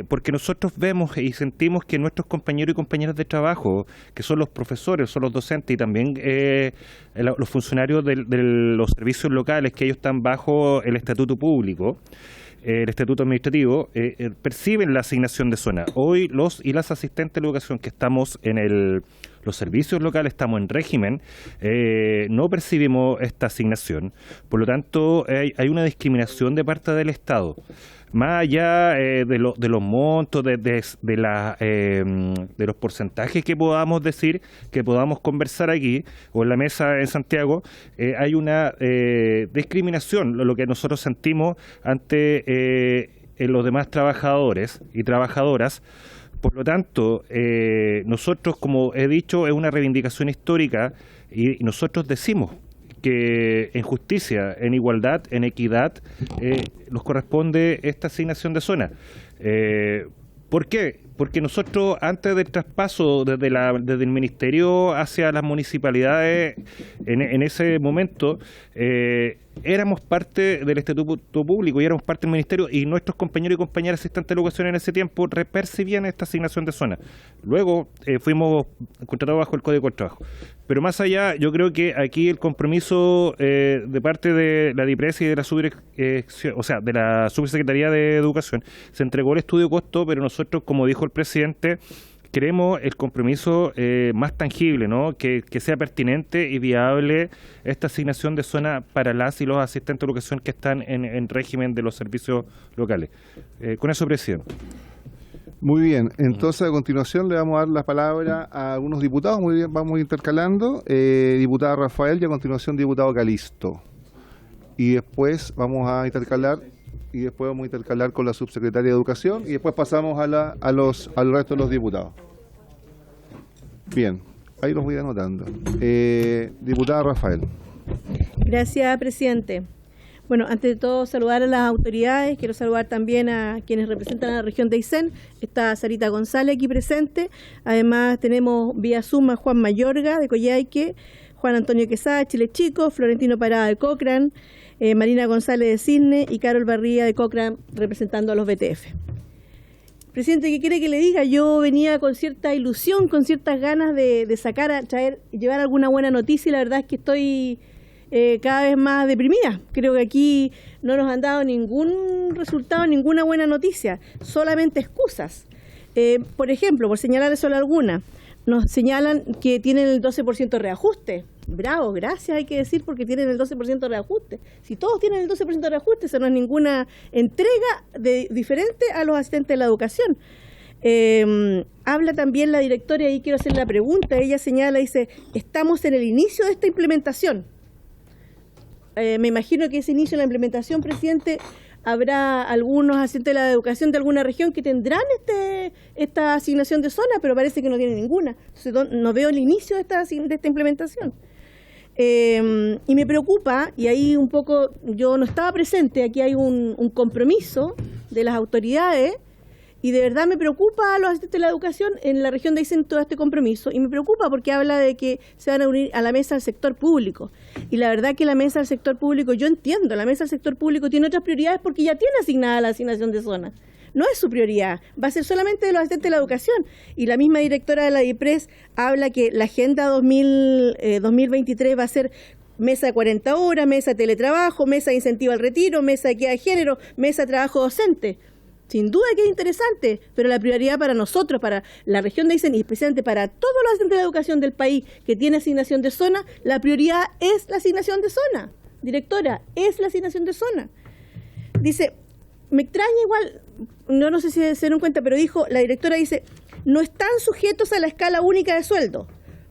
Porque nosotros vemos y sentimos que nuestros compañeros y compañeras de trabajo, que son los profesores, son los docentes y también los funcionarios de los servicios locales, que ellos están bajo el estatuto público, el estatuto administrativo, perciben la asignación de zona. Hoy los y las asistentes de la educación que estamos en los servicios locales, estamos en régimen, no percibimos esta asignación. Por lo tanto, hay una discriminación de parte del Estado. Más allá de los montos, de los porcentajes que podamos decir, que podamos conversar aquí o en la mesa en Santiago, hay una discriminación, lo que nosotros sentimos ante los demás trabajadores y trabajadoras. Por lo tanto, nosotros, como he dicho, es una reivindicación histórica y nosotros decimos que en justicia, en igualdad, en equidad, nos corresponde esta asignación de zona. ¿Por qué? Porque nosotros, antes del traspaso desde el Ministerio hacia las municipalidades, en ese momento, éramos parte del Estatuto Público y éramos parte del Ministerio, y nuestros compañeros y compañeras asistentes de educación en ese tiempo percibían esta asignación de zona. Luego fuimos contratados bajo el Código del Trabajo. Pero más allá, yo creo que aquí el compromiso de parte de la DIPRES y de de la Subsecretaría de Educación, se entregó el estudio costo, pero nosotros, como dijo el presidente, queremos el compromiso más tangible, ¿no? Que sea pertinente y viable esta asignación de zona para las y los asistentes de educación que están en régimen de los servicios locales. Con eso, presidente. Muy bien, entonces a continuación le vamos a dar la palabra a algunos diputados. Muy bien, vamos intercalando. Diputada Rafael y a continuación diputado Calisto. Y después vamos a intercalar con la subsecretaria de Educación y después pasamos al resto de los diputados. Bien, ahí los voy anotando. Diputada Rafael. Gracias, presidente. Bueno, antes de todo saludar a las autoridades, quiero saludar también a quienes representan a la región de Aysén. Está Sarita González aquí presente. Además tenemos vía Zoom a Juan Mayorga de Coyhaique, Juan Antonio Quesada de Chile Chico, Florentino Parada de Cochrane, Marina González de Cisne y Carol Barría de Cochrane representando a los BTF. Presidente, ¿qué quiere que le diga? Yo venía con cierta ilusión, con ciertas ganas de llevar alguna buena noticia, y la verdad es que estoy cada vez más deprimida. Creo que aquí no nos han dado ningún resultado, ninguna buena noticia, solamente excusas. Por ejemplo, por señalarle solo alguna, nos señalan que tienen el 12% de reajuste. Bravo, gracias hay que decir, porque tienen el 12% de reajuste. Si todos tienen el 12% de reajuste, eso no es ninguna entrega diferente a los asistentes de la educación. Habla también la directora, y quiero hacerle la pregunta, ella señala, dice, estamos en el inicio de esta implementación. Me imagino que ese inicio de la implementación, presidente, habrá algunos asistentes de la educación de alguna región que tendrán esta asignación de zona, pero parece que no tienen ninguna. Entonces, no veo el inicio de esta implementación. Y me preocupa, y ahí un poco yo no estaba presente, aquí hay un compromiso de las autoridades, y de verdad me preocupa a los asistentes de la educación en la región de Aysén todo este compromiso, y me preocupa porque habla de que se van a unir a la mesa del sector público. Y la verdad que la mesa del sector público, yo entiendo, la mesa del sector público tiene otras prioridades porque ya tiene asignada la asignación de zona. No es su prioridad, va a ser solamente de los asistentes de la educación. Y la misma directora de la DIPRES habla que la Agenda 2023 va a ser mesa de 40 horas, mesa de teletrabajo, mesa de incentivo al retiro, mesa de equidad de género, mesa de trabajo docente. Sin duda que es interesante, pero la prioridad para nosotros, para la región de Aysén y especialmente para todos los asistentes de la educación del país que tiene asignación de zona, la prioridad es la asignación de zona. Directora, es la asignación de zona. Dice, me extraña igual, no sé si se dieron cuenta, pero dijo, la directora dice, no están sujetos a la escala única de sueldo.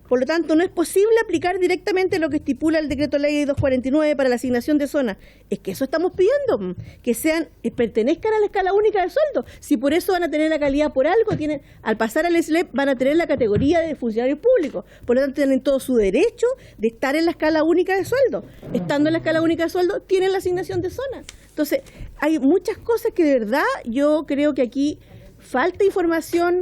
Por lo tanto, no es posible aplicar directamente lo que estipula el Decreto Ley 249 para la asignación de zona. Es que eso estamos pidiendo, que pertenezcan a la escala única de sueldo. Si por eso van a tener la calidad por algo, al pasar al SLEP van a tener la categoría de funcionarios públicos. Por lo tanto, tienen todo su derecho de estar en la escala única de sueldo. Estando en la escala única de sueldo, tienen la asignación de zona. Entonces, hay muchas cosas que de verdad yo creo que aquí falta información,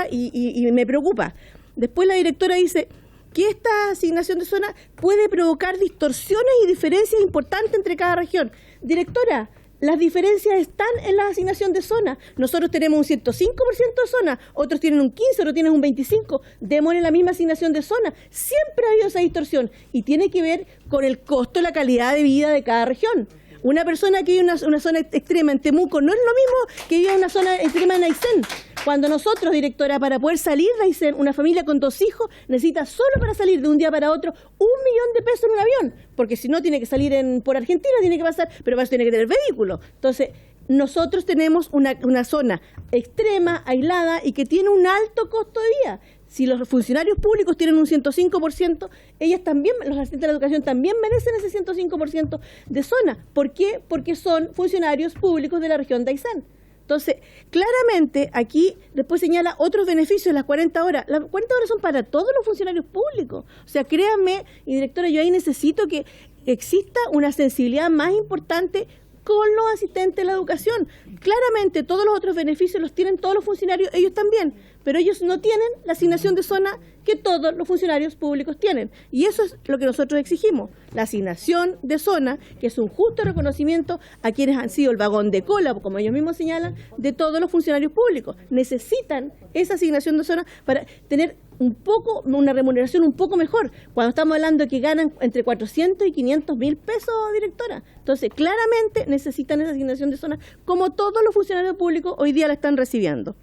y me preocupa. Después la directora dice que esta asignación de zona puede provocar distorsiones y diferencias importantes entre cada región. Directora, las diferencias están en la asignación de zona. Nosotros tenemos un 105% de zona, otros tienen un 15%, otros tienen un 25%. Démosle la misma asignación de zona. Siempre ha habido esa distorsión y tiene que ver con el costo y la calidad de vida de cada región. Una persona que vive en una zona extrema en Temuco no es lo mismo que vive en una zona extrema en Aysén. Cuando nosotros, directora, para poder salir de Aysén, una familia con 2 hijos necesita solo para salir de un día para otro 1 millón de pesos en un avión, porque si no tiene que salir por Argentina, tiene que pasar, pero para eso tiene que tener vehículo. Entonces, nosotros tenemos una zona extrema, aislada y que tiene un alto costo de vida. Si los funcionarios públicos tienen un 105%, ellas también, los asistentes de la educación también merecen ese 105% de zona. ¿Por qué? Porque son funcionarios públicos de la región de Aysén. Entonces, claramente aquí después señala otros beneficios, las 40 horas. Las 40 horas son para todos los funcionarios públicos. O sea, créanme, y directora, yo ahí necesito que exista una sensibilidad más importante con los asistentes de la educación. Claramente todos los otros beneficios los tienen todos los funcionarios, ellos también, pero ellos no tienen la asignación de zona que todos los funcionarios públicos tienen. Y eso es lo que nosotros exigimos, la asignación de zona, que es un justo reconocimiento a quienes han sido el vagón de cola, como ellos mismos señalan, de todos los funcionarios públicos. Necesitan esa asignación de zona para tener una remuneración un poco mejor, cuando estamos hablando de que ganan entre 400 y 500 mil pesos, directora. Entonces, claramente necesitan esa asignación de zona, como todos los funcionarios públicos hoy día la están recibiendo.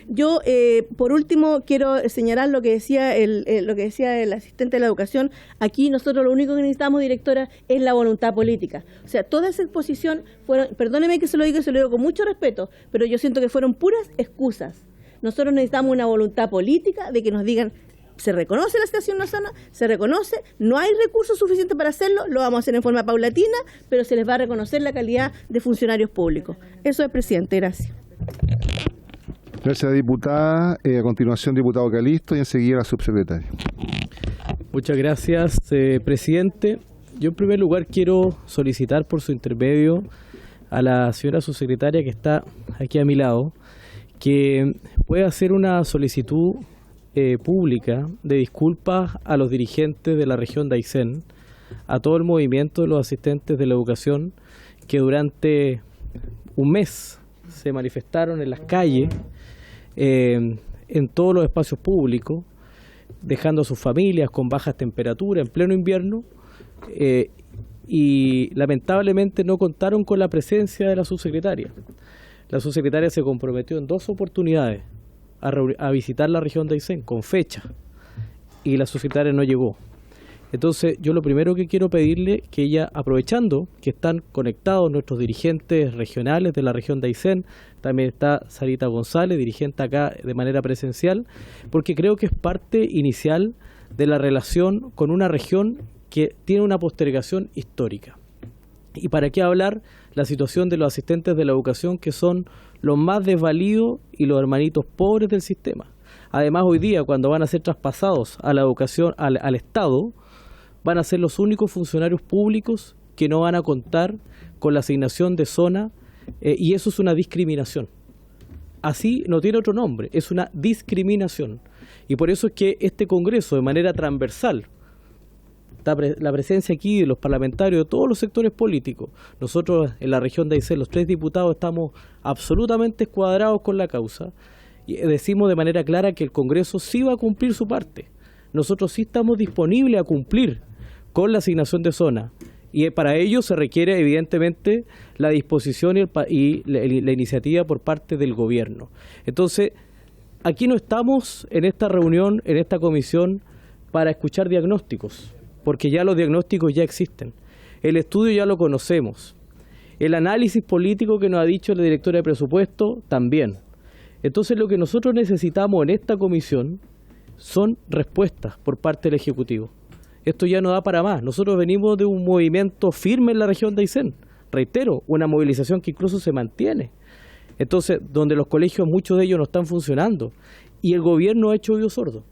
Yo, por último, quiero señalar lo que decía el asistente de la educación. Aquí nosotros lo único que necesitamos, directora, es la voluntad política. O sea, toda esa exposición perdóneme que se lo diga con mucho respeto, pero yo siento que fueron puras excusas. Nosotros necesitamos una voluntad política de que nos digan, se reconoce la asignación de zona, se reconoce, no hay recursos suficientes para hacerlo, lo vamos a hacer en forma paulatina, pero se les va a reconocer la calidad de funcionarios públicos. Eso es, presidente, gracias. Gracias, diputada. A continuación, diputado Calisto, y enseguida la subsecretaria. Muchas gracias, presidente. Yo en primer lugar quiero solicitar por su intermedio a la señora subsecretaria que está aquí a mi lado, que pueda hacer una solicitud pública de disculpas a los dirigentes de la región de Aysén, a todo el movimiento de los asistentes de la educación que durante un mes se manifestaron en las calles, en todos los espacios públicos, dejando a sus familias con bajas temperaturas en pleno invierno, y lamentablemente no contaron con la presencia de la subsecretaria. La subsecretaria se comprometió en 2 oportunidades a visitar la región de Aysén con fecha y la subsecretaria no llegó. Entonces, yo lo primero que quiero pedirle que ella, aprovechando que están conectados nuestros dirigentes regionales de la región de Aysén, también está Sarita González, dirigente acá de manera presencial, porque creo que es parte inicial de la relación con una región que tiene una postergación histórica. ¿Y para qué hablar la situación de los asistentes de la educación, que son los más desvalidos y los hermanitos pobres del sistema? Además, hoy día, cuando van a ser traspasados a la educación, al Estado, van a ser los únicos funcionarios públicos que no van a contar con la asignación de zona, y eso es una discriminación. Así no tiene otro nombre, es una discriminación. Y por eso es que este Congreso, de manera transversal, la presencia aquí de los parlamentarios de todos los sectores políticos, nosotros en la región de Aysén, los 3 diputados, estamos absolutamente escuadrados con la causa, y decimos de manera clara que el Congreso sí va a cumplir su parte. Nosotros sí estamos disponibles a cumplir con la asignación de zona, y para ello se requiere evidentemente la disposición y la iniciativa por parte del gobierno. Entonces, aquí no estamos en esta reunión, en esta comisión, para escuchar diagnósticos, porque ya los diagnósticos ya existen. El estudio ya lo conocemos. El análisis político que nos ha dicho la directora de presupuesto también. Entonces, lo que nosotros necesitamos en esta comisión son respuestas por parte del Ejecutivo. Esto ya no da para más. Nosotros venimos de un movimiento firme en la región de Aysén. Reitero, una movilización que incluso se mantiene. Entonces, donde los colegios, muchos de ellos no están funcionando. Y el gobierno ha hecho oído sordo.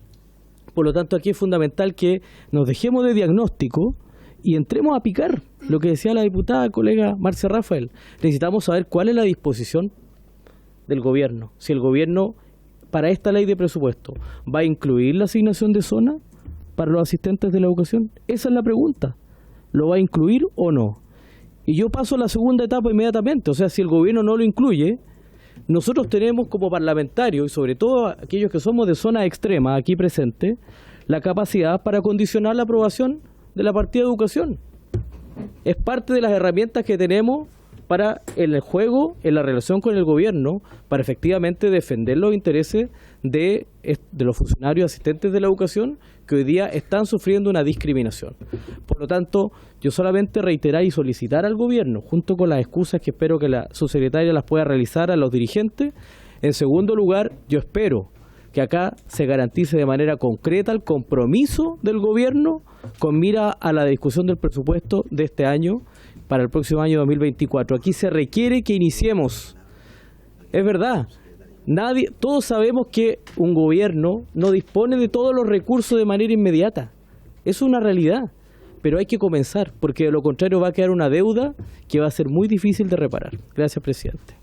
Por lo tanto, aquí es fundamental que nos dejemos de diagnóstico y entremos a picar. Lo que decía la diputada, colega Marcia Rafael. Necesitamos saber cuál es la disposición del gobierno. Si el gobierno, para esta ley de presupuesto, ¿va a incluir la asignación de zona para los asistentes de la educación? Esa es la pregunta. ¿Lo va a incluir o no? Y yo paso a la segunda etapa inmediatamente. O sea, si el gobierno no lo incluye, nosotros tenemos como parlamentarios, y sobre todo aquellos que somos de zona extrema aquí presentes, la capacidad para condicionar la aprobación de la partida de educación. Es parte de las herramientas que tenemos para el juego, en la relación con el gobierno, para efectivamente defender los intereses de los funcionarios asistentes de la educación que hoy día están sufriendo una discriminación. Por lo tanto, yo solamente reiterar y solicitar al gobierno, junto con las excusas que espero que la subsecretaria las pueda realizar a los dirigentes. En segundo lugar, yo espero que acá se garantice de manera concreta el compromiso del gobierno con mira a la discusión del presupuesto de este año para el próximo año 2024. Aquí se requiere que iniciemos. Es verdad, todos sabemos que un gobierno no dispone de todos los recursos de manera inmediata. Es una realidad, pero hay que comenzar, porque de lo contrario va a quedar una deuda que va a ser muy difícil de reparar. Gracias, presidente.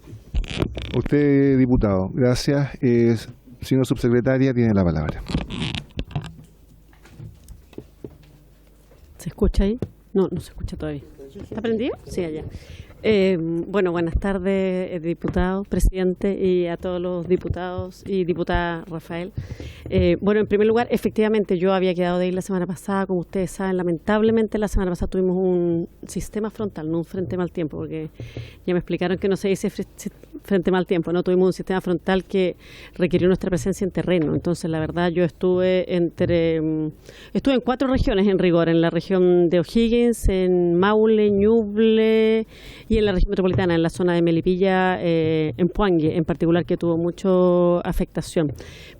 Usted, diputado, gracias. Señor subsecretaria, tiene la palabra. ¿Se escucha ahí? No, no se escucha todavía. ¿Está prendido? Sí, allá. Bueno, buenas tardes, diputado, presidente, y a todos los diputados y diputada Rafael. Bueno, en primer lugar, efectivamente, yo había quedado de ir la semana pasada, como ustedes saben, lamentablemente la semana pasada tuvimos un sistema frontal, no un frente mal tiempo, porque ya me explicaron que no se dice frente mal tiempo, no tuvimos un sistema frontal que requirió nuestra presencia en terreno. Entonces, la verdad, yo estuve en 4 regiones en rigor, en la región de O'Higgins, en Maule, Ñuble y en la región metropolitana, en la zona de Melipilla, en Puangue, en particular, que tuvo mucha afectación.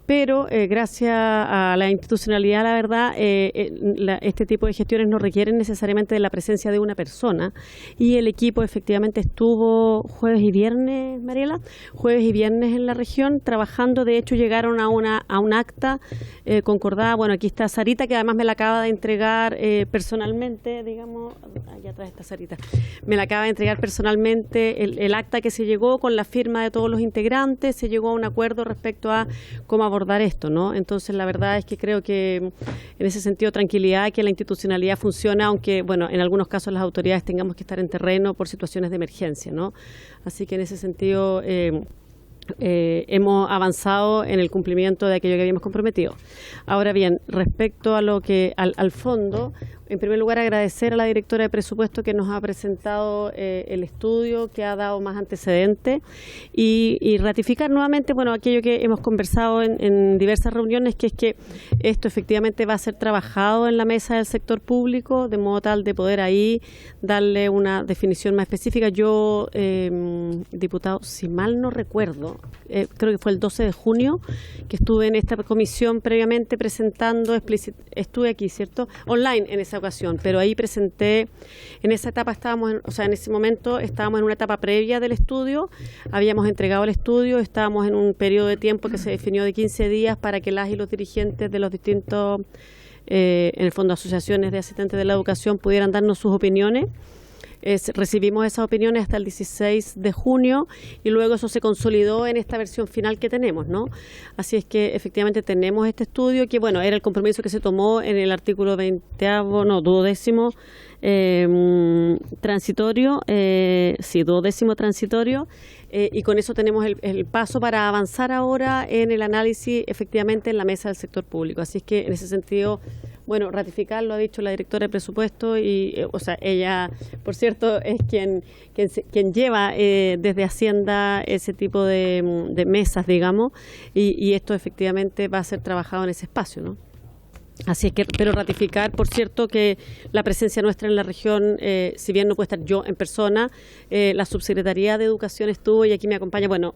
Pero gracias a la institucionalidad, la verdad, este tipo de gestiones no requieren necesariamente de la presencia de una persona, y el equipo efectivamente estuvo jueves y viernes, Mariela, jueves y viernes en la región trabajando. De hecho, llegaron a un acta concordada. Bueno, aquí está Sarita, que además me la acaba de entregar personalmente, digamos, allá atrás está Sarita, me la acaba de entregar personalmente el acta que se llegó con la firma de todos los integrantes. Se llegó a un acuerdo respecto a cómo abordar esto, ¿no? Entonces, la verdad es que creo que en ese sentido tranquilidad, que la institucionalidad funciona, aunque, bueno, en algunos casos las autoridades tengamos que estar en terreno por situaciones de emergencia, ¿no? Así que en ese sentido hemos avanzado en el cumplimiento de aquello que habíamos comprometido. Ahora bien, respecto a lo que al fondo, en primer lugar, agradecer a la directora de presupuesto que nos ha presentado el estudio, que ha dado más antecedentes y ratificar nuevamente, bueno, aquello que hemos conversado en diversas reuniones, que es que esto efectivamente va a ser trabajado en la mesa del sector público, de modo tal de poder ahí darle una definición más específica. Yo, diputado, si mal no recuerdo, creo que fue el 12 de junio que estuve en esta comisión previamente presentando, estuve aquí, ¿cierto?, online en esa ocasión, pero ahí presenté, en esa etapa estábamos, en ese momento estábamos en una etapa previa del estudio, habíamos entregado el estudio, estábamos en un periodo de tiempo que se definió de 15 días para que las y los dirigentes de los distintos, en el fondo, asociaciones de asistentes de la educación pudieran darnos sus opiniones. Recibimos esas opiniones hasta el 16 de junio y luego eso se consolidó en esta versión final que tenemos, ¿no? Así es que efectivamente tenemos este estudio que, bueno, era el compromiso que se tomó en el artículo 12º transitorio, duodécimo transitorio, y con eso tenemos el paso para avanzar ahora en el análisis efectivamente en la mesa del sector público. Así es que en ese sentido, bueno, ratificar, lo ha dicho la directora de presupuesto y, ella, por cierto, es quien lleva desde Hacienda ese tipo de mesas, digamos, y esto efectivamente va a ser trabajado en ese espacio, ¿no? Así es que, pero ratificar, por cierto, que la presencia nuestra en la región, si bien no puedo estar yo en persona, la Subsecretaría de Educación estuvo y aquí me acompaña, bueno,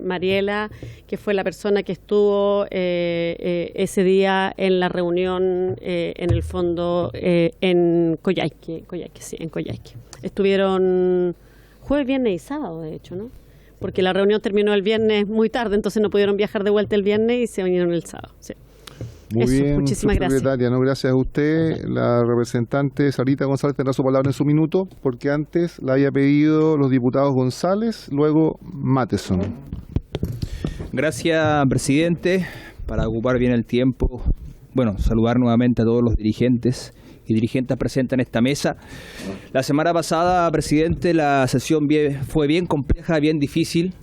Mariela, que fue la persona que estuvo ese día en la reunión, en el fondo, en Coyhaique, en Coyhaique. Estuvieron jueves, viernes y sábado, de hecho, ¿no? Porque la reunión terminó el viernes muy tarde, entonces no pudieron viajar de vuelta el viernes y se vinieron el sábado, sí. Muy bien, muchísimas gracias. No, gracias a usted. La representante Sarita González tendrá su palabra en su minuto, porque antes la había pedido los diputados González, luego Matheson. Gracias, presidente. Para ocupar bien el tiempo, bueno, saludar nuevamente a todos los dirigentes y dirigentes presentes en esta mesa. La semana pasada, presidente, la sesión fue bien compleja, bien difícil.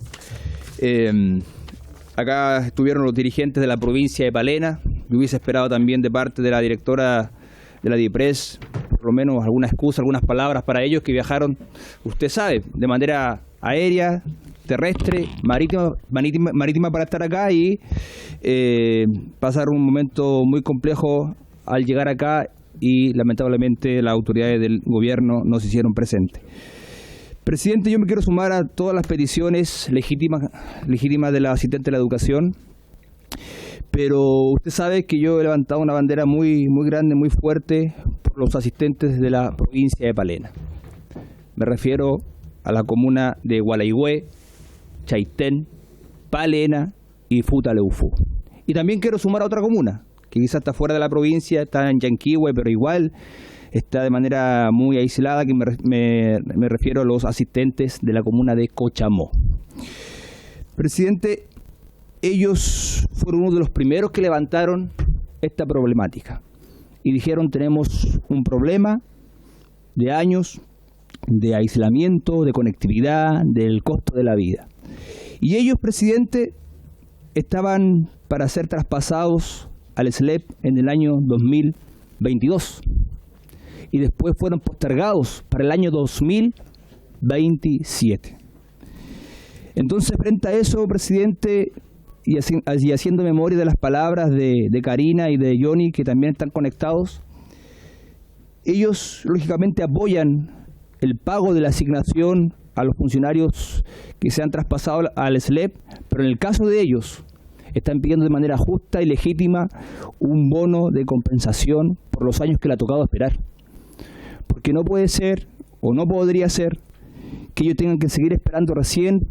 Acá estuvieron los dirigentes de la provincia de Palena. Yo hubiese esperado también de parte de la directora de la DIPRES, por lo menos alguna excusa, algunas palabras para ellos que viajaron, usted sabe, de manera aérea, terrestre, marítima para estar acá y pasar un momento muy complejo al llegar acá y lamentablemente las autoridades del gobierno no se hicieron presentes. Presidente, yo me quiero sumar a todas las peticiones legítimas de la asistente de la educación, pero usted sabe que yo he levantado una bandera muy grande, muy fuerte por los asistentes de la provincia de Palena. Me refiero a la comuna de Gualeguay, Chaitén, Palena y Futaleufú. Y también quiero sumar a otra comuna, que quizás está fuera de la provincia, está en Yanquihue, pero igual está de manera muy aislada, que me refiero a los asistentes de la comuna de Cochamó. Presidente, ellos fueron uno de los primeros que levantaron esta problemática y dijeron: tenemos un problema de años de aislamiento, de conectividad, del costo de la vida. Y ellos, presidente, estaban para ser traspasados al SLEP en el año 2022 y después fueron postergados para el año 2027. Entonces, frente a eso, presidente, y haciendo memoria de las palabras de Karina y de Johnny, que también están conectados, ellos lógicamente apoyan el pago de la asignación a los funcionarios que se han traspasado al SLEP, pero en el caso de ellos están pidiendo de manera justa y legítima un bono de compensación por los años que le ha tocado esperar. Porque no puede ser, o no podría ser, que ellos tengan que seguir esperando recién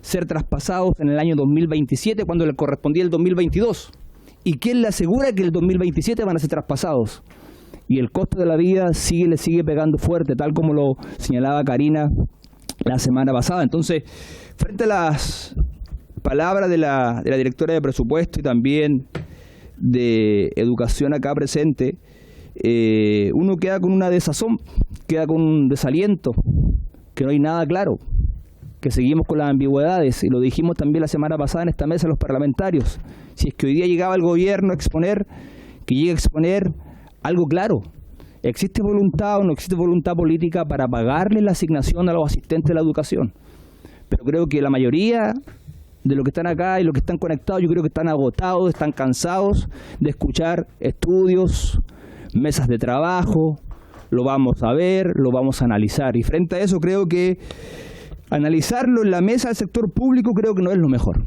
ser traspasados en el año 2027 cuando le correspondía el 2022. ¿Y quién le asegura que el 2027 van a ser traspasados? Y el costo de la vida le sigue pegando fuerte, tal como lo señalaba Karina la semana pasada. Entonces, frente a las palabras de la directora de presupuesto y también de educación acá presente, uno queda con una desazón, queda con un desaliento, que no hay nada claro, que seguimos con las ambigüedades, y lo dijimos también la semana pasada en esta mesa los parlamentarios. Si es que hoy día llegaba el gobierno a exponer, que llegue a exponer algo claro, ¿Existe voluntad o no existe voluntad política para pagarle la asignación a los asistentes de la educación? Pero creo que la mayoría de los que están acá y los que están conectados, yo creo que están agotados, están cansados de escuchar estudios, mesas de trabajo, lo vamos a ver, lo vamos a analizar. Y frente a eso creo que analizarlo en la mesa del sector público creo que no es lo mejor.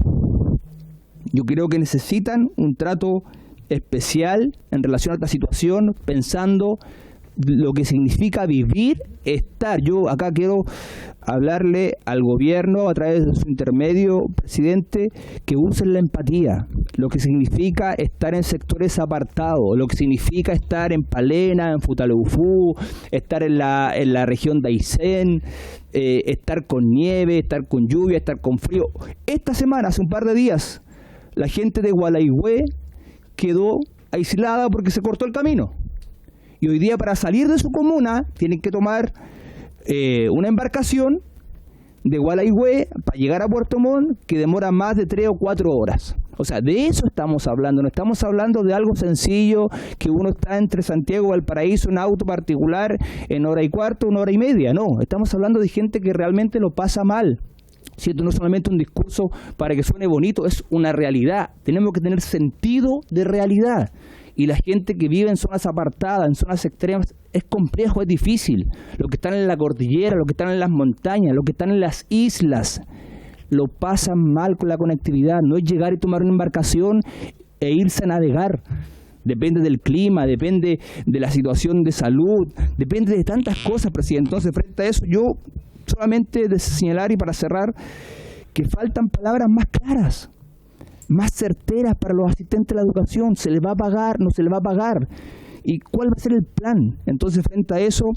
Yo creo que necesitan un trato especial en relación a esta situación, pensando lo que significa vivir, estar. Yo acá quiero hablarle al gobierno a través de su intermedio, presidente, que usen la empatía, lo que significa estar en sectores apartados, lo que significa estar en Palena, en Futaleufú, estar en la región de Aysén, estar con nieve, estar con lluvia, estar con frío. Esta semana, hace un par de días, la gente de Gualeguay quedó aislada porque se cortó el camino. Y hoy día, para salir de su comuna, tienen que tomar una embarcación de Gualeguay para llegar a Puerto Montt, que demora más de 3 o 4 horas. O sea, de eso estamos hablando. No estamos hablando de algo sencillo, que uno está entre Santiago y Valparaíso en auto particular en 1 hora y cuarto, 1 hora y media. No, estamos hablando de gente que realmente lo pasa mal. Siento, no solamente un discurso para que suene bonito, es una realidad. Tenemos que tener sentido de realidad. Y la gente que vive en zonas apartadas, en zonas extremas, es complejo, es difícil. Los que están en la cordillera, los que están en las montañas, los que están en las islas, lo pasan mal con la conectividad. No es llegar y tomar una embarcación e irse a navegar. Depende del clima, depende de la situación de salud, depende de tantas cosas, presidente. Entonces, frente a eso, yo solamente de señalar y para cerrar, que faltan palabras más claras, más certeras para los asistentes de la educación. ¿Se les va a pagar? ¿No se les va a pagar? ¿Y cuál va a ser el plan? Entonces, frente a eso,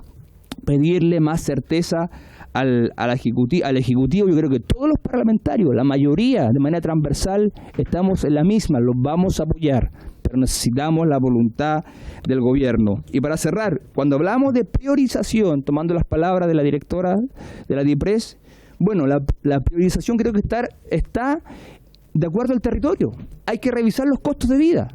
pedirle más certeza al Ejecutivo. Yo creo que todos los parlamentarios, la mayoría, de manera transversal, estamos en la misma, los vamos a apoyar, pero necesitamos la voluntad del gobierno. Y para cerrar, cuando hablamos de priorización, tomando las palabras de la directora de la DIPRES, bueno, la priorización creo que está de acuerdo al territorio. Hay que revisar los costos de vida.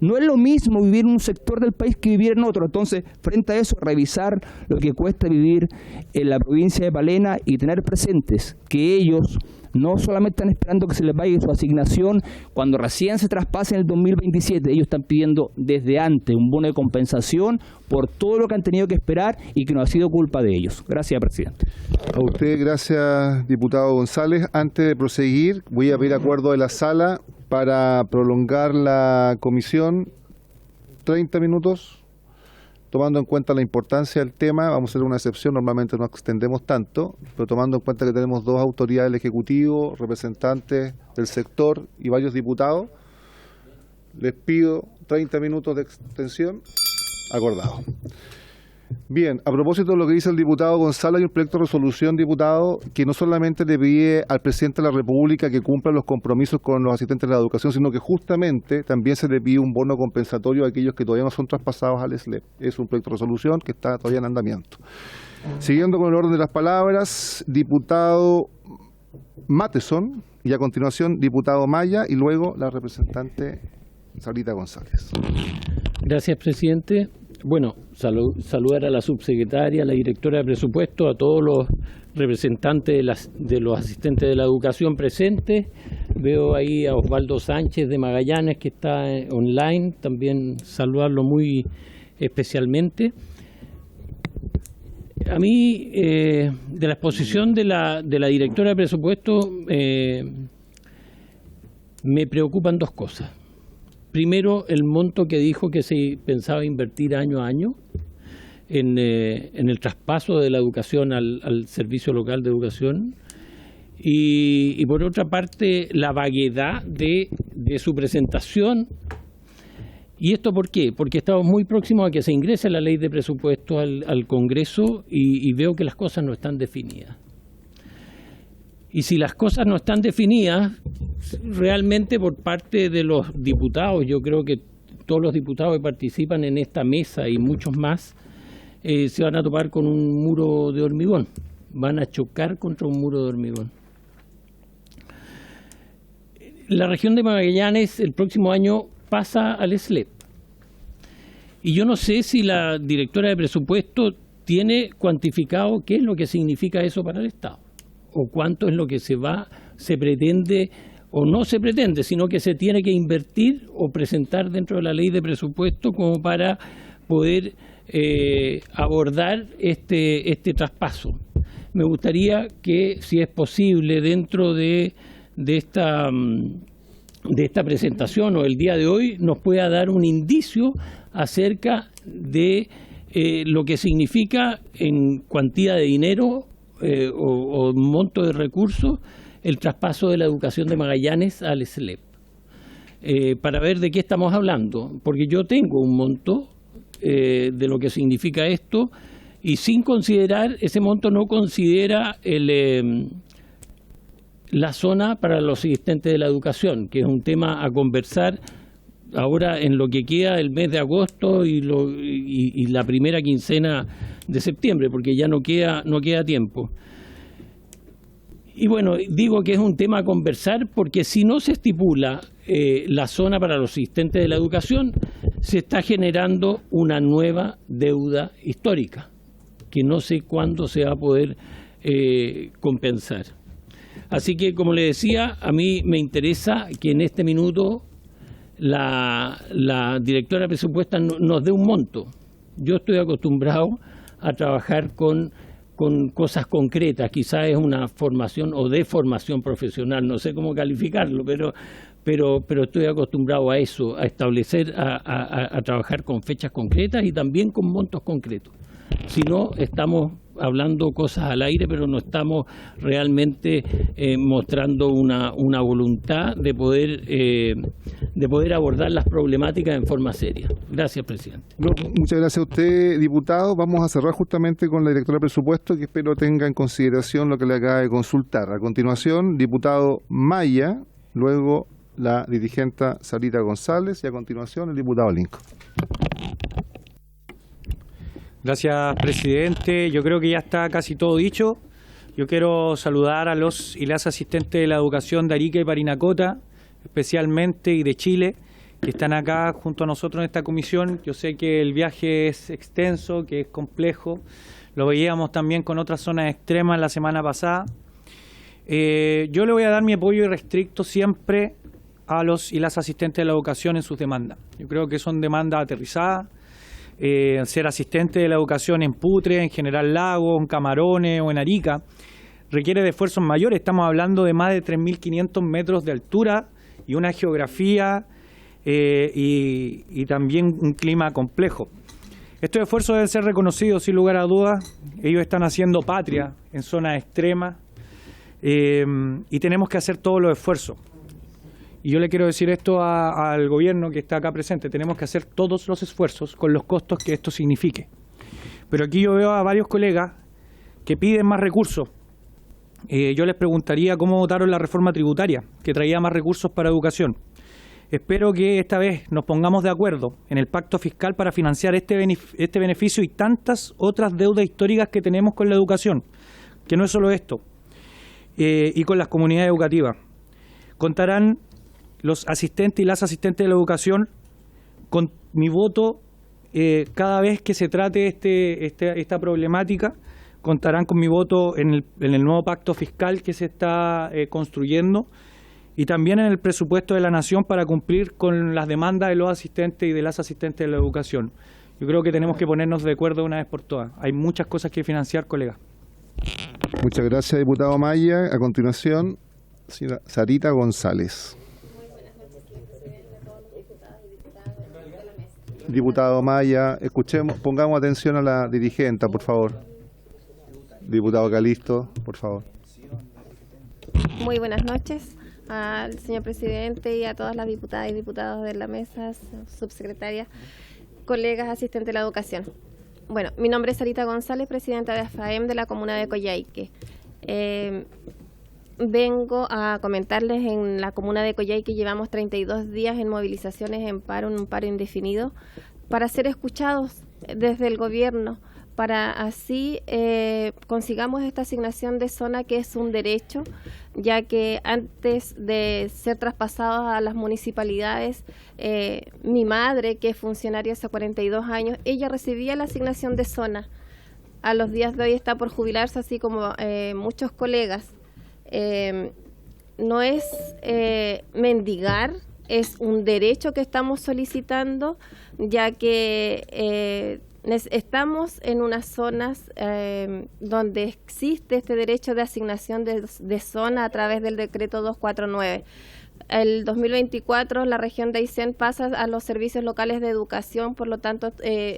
No es lo mismo vivir en un sector del país que vivir en otro. Entonces, frente a eso, revisar lo que cuesta vivir en la provincia de Palena y tener presentes que ellos no solamente están esperando que se les vaya su asignación cuando recién se traspase en el 2027, ellos están pidiendo desde antes un bono de compensación por todo lo que han tenido que esperar y que no ha sido culpa de ellos. Gracias, presidente. A usted, gracias, diputado González. Antes de proseguir, voy a pedir acuerdo de la sala para prolongar la comisión 30 minutos. Tomando en cuenta la importancia del tema, vamos a hacer una excepción, normalmente no extendemos tanto, pero tomando en cuenta que tenemos 2 autoridades del Ejecutivo, representantes del sector y varios diputados, les pido 30 minutos de extensión, acordado. Bien, a propósito de lo que dice el diputado González, hay un proyecto de resolución, diputado, que no solamente le pide al presidente de la República que cumpla los compromisos con los asistentes de la educación, sino que justamente también se le pide un bono compensatorio a aquellos que todavía no son traspasados al SLEP. Es un proyecto de resolución que está todavía en andamiento. Siguiendo con el orden de las palabras, diputado Matheson, y a continuación diputado Maya, y luego la representante Sarita González. Gracias, presidente. Bueno, saludar a la subsecretaria, a la directora de presupuesto, a todos los representantes de los asistentes de la educación presentes. Veo ahí a Osvaldo Sánchez de Magallanes, que está online, también saludarlo muy especialmente. A mí, de la exposición de la directora de presupuesto, me preocupan 2 cosas. Primero, el monto que dijo que se pensaba invertir año a año en el traspaso de la educación al Servicio Local de Educación. Y por otra parte, la vaguedad de su presentación. ¿Y esto por qué? Porque estamos muy próximos a que se ingrese la ley de presupuesto al Congreso y veo que las cosas no están definidas. Y si las cosas no están definidas, realmente por parte de los diputados, yo creo que todos los diputados que participan en esta mesa y muchos más, se van a topar con un muro de hormigón, van a chocar contra un muro de hormigón. La región de Magallanes el próximo año pasa al SLEP Y yo no sé si la directora de presupuesto tiene cuantificado qué es lo que significa eso para el Estado, o cuánto es lo que se pretende o no se pretende, sino que se tiene que invertir o presentar dentro de la ley de presupuesto como para poder abordar este traspaso. Me gustaría que, si es posible, dentro de esta presentación o el día de hoy, nos pueda dar un indicio acerca de lo que significa en cuantía de dinero o monto de recursos el traspaso de la educación de Magallanes al SLEP, para ver de qué estamos hablando, porque yo tengo un monto de lo que significa esto, y sin considerar, ese monto no considera la zona para los asistentes de la educación, que es un tema a conversar ahora en lo que queda el mes de agosto y la primera quincena de septiembre, porque ya no queda tiempo. Y bueno, digo que es un tema a conversar porque si no se estipula la zona para los asistentes de la educación, se está generando una nueva deuda histórica, que no sé cuándo se va a poder compensar. Así que, como le decía, a mí me interesa que en este minuto la directora de presupuesto nos dé un monto. Yo estoy acostumbrado a trabajar con cosas concretas, quizás es una formación o deformación profesional, no sé cómo calificarlo, pero estoy acostumbrado a eso, a establecer, a trabajar con fechas concretas y también con montos concretos. Si no, estamos hablando cosas al aire, pero no estamos realmente mostrando una voluntad de poder abordar las problemáticas en forma seria. Gracias, presidente. No, muchas gracias a usted, diputado. Vamos a cerrar justamente con la directora de presupuesto, que espero tenga en consideración lo que le acaba de consultar. A continuación, diputado Maya, luego la dirigente Sarita González y a continuación el diputado Linco. Gracias, presidente. Yo creo que ya está casi todo dicho. Yo quiero saludar a los y las asistentes de la educación de Arica y Parinacota, especialmente, y de Chile, que están acá junto a nosotros en esta comisión. Yo sé que el viaje es extenso, que es complejo. Lo veíamos también con otras zonas extremas la semana pasada. Yo le voy a dar mi apoyo irrestricto siempre a los y las asistentes de la educación en sus demandas. Yo creo que son demandas aterrizadas. Ser asistente de la educación en Putre, en General Lago, en Camarones o en Arica requiere de esfuerzos mayores. Estamos hablando de más de 3.500 metros de altura y una geografía y también un clima complejo. Estos esfuerzos deben ser reconocidos sin lugar a dudas. Ellos están haciendo patria en zonas extremas y tenemos que hacer todos los esfuerzos. Y yo le quiero decir esto al gobierno que está acá presente: tenemos que hacer todos los esfuerzos con los costos que esto signifique. Pero aquí yo veo a varios colegas que piden más recursos. Yo les preguntaría cómo votaron la reforma tributaria, que traía más recursos para educación. Espero que esta vez nos pongamos de acuerdo en el pacto fiscal para financiar este beneficio y tantas otras deudas históricas que tenemos con la educación, que no es solo esto, y con las comunidades educativas. Contarán los asistentes y las asistentes de la educación con mi voto cada vez que se trate esta problemática. Contarán con mi voto en el nuevo pacto fiscal que se está construyendo y también en el presupuesto de la Nación para cumplir con las demandas de los asistentes y de las asistentes de la educación. Yo creo que tenemos que ponernos de acuerdo una vez por todas. Hay muchas cosas que financiar, colegas. Muchas gracias, diputado Maya. A continuación, Sarita González. Diputado Maya, pongamos atención a la dirigente, por favor. Diputado Calisto, por favor. Muy buenas noches al señor presidente y a todas las diputadas y diputados de la mesa, subsecretaria, colegas asistentes de la educación. Bueno, mi nombre es Sarita González, presidenta de AFAEM de la comuna de Coyhaique. Vengo a comentarles: en la comuna de Coyhaique llevamos 32 días en movilizaciones en un paro indefinido, para ser escuchados desde el gobierno, para así consigamos esta asignación de zona, que es un derecho, ya que antes de ser traspasados a las municipalidades, mi madre, que es funcionaria hace 42 años, ella recibía la asignación de zona. A los días de hoy está por jubilarse, así como muchos colegas. No es mendigar, es un derecho que estamos solicitando, ya que estamos en unas zonas donde existe este derecho de asignación de zona a través del decreto 249. El 2024 la región de Aysén pasa a los servicios locales de educación, por lo tanto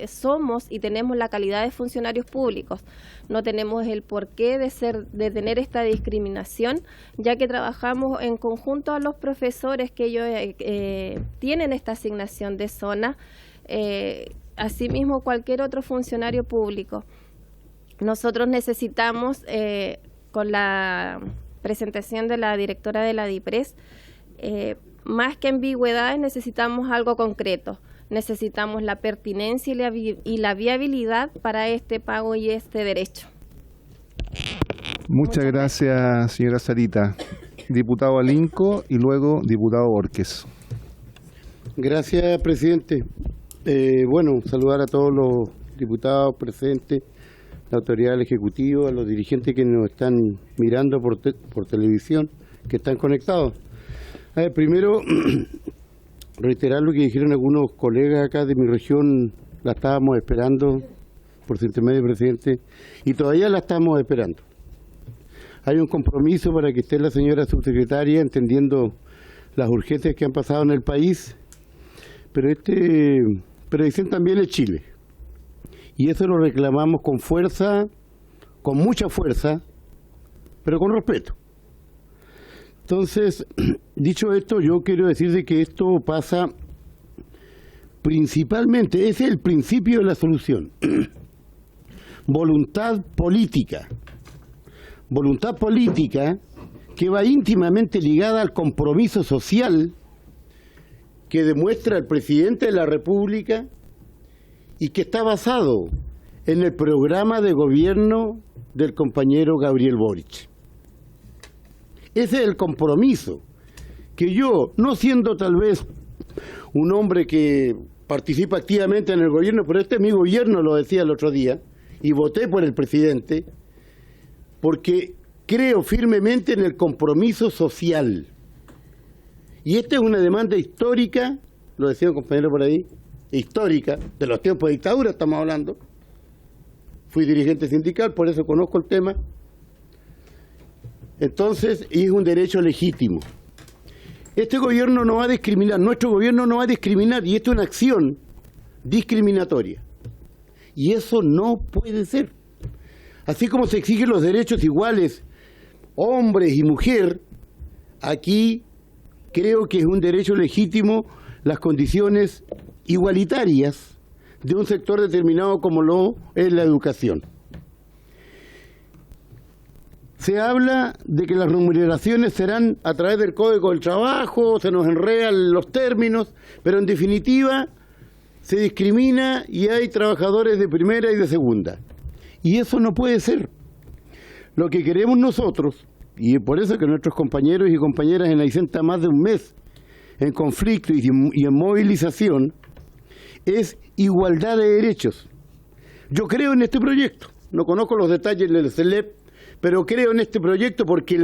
somos y tenemos la calidad de funcionarios públicos. No tenemos el porqué de tener esta discriminación, ya que trabajamos en conjunto a los profesores que ellos tienen esta asignación de zona, asimismo cualquier otro funcionario público. Nosotros necesitamos, con la presentación de la directora de la DIPRES, más que ambigüedades, necesitamos algo concreto. Necesitamos la pertinencia y la viabilidad para este pago y este derecho. Muchas gracias, señora Sarita. Diputado Alinco y luego diputado Borges. Gracias, presidente. Bueno, saludar a todos los diputados presentes, la autoridad del Ejecutivo, a los dirigentes que nos están mirando por televisión, que están conectados. Primero, reiterar lo que dijeron algunos colegas acá de mi región. La estábamos esperando, por su intermedio, presidente, y todavía la estamos esperando. Hay un compromiso para que esté la señora subsecretaria, entendiendo las urgencias que han pasado en el país, pero dicen también es Chile. Y eso lo reclamamos con fuerza, con mucha fuerza, pero con respeto. Entonces, dicho esto, yo quiero decir de que esto pasa principalmente, ese es el principio de la solución. Voluntad política que va íntimamente ligada al compromiso social que demuestra el presidente de la República y que está basado en el programa de gobierno del compañero Gabriel Boric. Ese es el compromiso que yo, no siendo tal vez un hombre que participa activamente en el gobierno, pero este es mi gobierno, lo decía el otro día, y voté por el presidente, porque creo firmemente en el compromiso social. Y esta es una demanda histórica, lo decía un compañero por ahí, histórica, de los tiempos de dictadura estamos hablando. Fui dirigente sindical, por eso conozco el tema. Entonces, es un derecho legítimo. Este gobierno no va a discriminar, nuestro gobierno no va a discriminar, y esto es una acción discriminatoria. Y eso no puede ser. Así como se exigen los derechos iguales, hombres y mujer, aquí creo que es un derecho legítimo las condiciones igualitarias de un sector determinado como lo es la educación. Se habla de que las remuneraciones serán a través del Código del Trabajo, se nos enredan los términos, pero en definitiva se discrimina y hay trabajadores de primera y de segunda. Y eso no puede ser. Lo que queremos nosotros, y por eso que nuestros compañeros y compañeras en Aysén están más de un mes en conflicto y en movilización, es igualdad de derechos. Yo creo en este proyecto, no conozco los detalles del CELEP, pero creo en este proyecto porque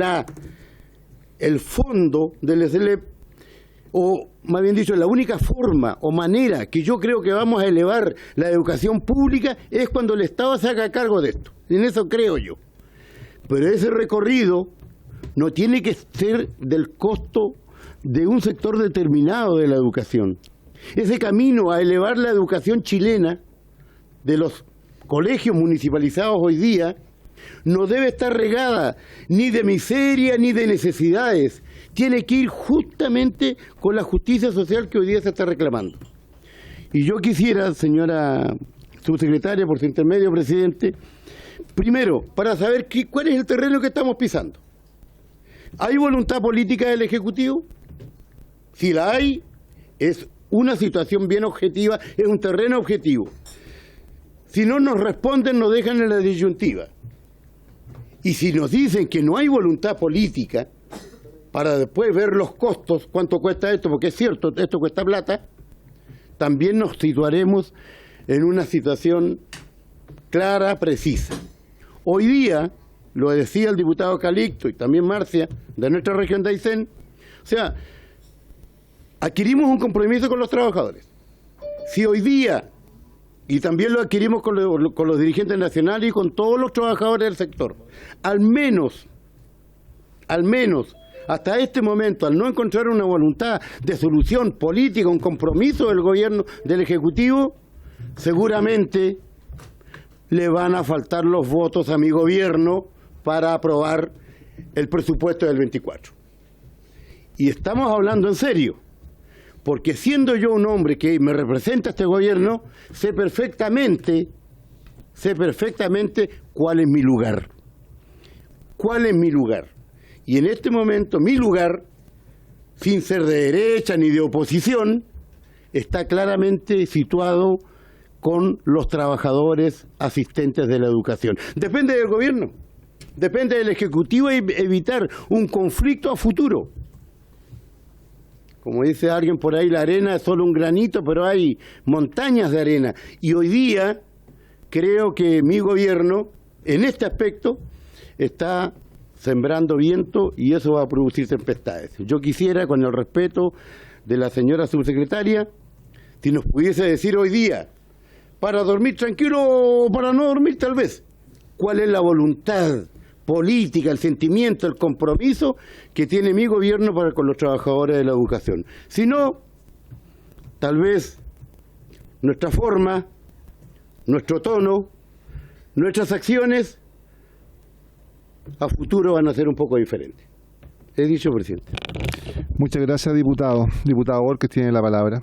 el fondo del CELEP, o más bien dicho, la única forma o manera que yo creo que vamos a elevar la educación pública es cuando el Estado se haga cargo de esto. En eso creo yo. Pero ese recorrido no tiene que ser del costo de un sector determinado de la educación. Ese camino a elevar la educación chilena de los colegios municipalizados hoy día no debe estar regada ni de miseria ni de necesidades. Tiene que ir justamente con la justicia social que hoy día se está reclamando. Y yo quisiera, señora subsecretaria, por su intermedio, presidente, primero, para saber cuál es el terreno que estamos pisando. ¿Hay voluntad política del Ejecutivo? Si la hay, es una situación bien objetiva, es un terreno objetivo. Si no nos responden, nos dejan en la disyuntiva. Y si nos dicen que no hay voluntad política para después ver los costos, cuánto cuesta esto, porque es cierto, esto cuesta plata, también nos situaremos en una situación clara, precisa. Hoy día, lo decía el diputado Calixto y también Marcia, de nuestra región de Aysén, o sea, adquirimos un compromiso con los trabajadores. Si hoy día, y también lo adquirimos con los dirigentes nacionales y con todos los trabajadores del sector, al menos, hasta este momento, al no encontrar una voluntad de solución política, un compromiso del gobierno, del Ejecutivo, seguramente le van a faltar los votos a mi gobierno para aprobar el presupuesto del 24. Y estamos hablando en serio, porque siendo yo un hombre que me representa este gobierno, sé perfectamente cuál es mi lugar. ¿Cuál es mi lugar? Y en este momento mi lugar, sin ser de derecha ni de oposición, está claramente situado con los trabajadores asistentes de la educación. Depende del gobierno, depende del Ejecutivo evitar un conflicto a futuro. Como dice alguien por ahí, la arena es solo un granito, pero hay montañas de arena. Y hoy día creo que mi gobierno, en este aspecto, está sembrando viento y eso va a producir tempestades. Yo quisiera, con el respeto de la señora subsecretaria, si nos pudiese decir hoy día, para dormir tranquilo o para no dormir tal vez, cuál es la voluntad política, el sentimiento, el compromiso que tiene mi gobierno para con los trabajadores de la educación. Si no, tal vez nuestra forma, nuestro tono, nuestras acciones a futuro van a ser un poco diferentes. He dicho, presidente. Muchas gracias, diputado. Diputado Borges tiene la palabra.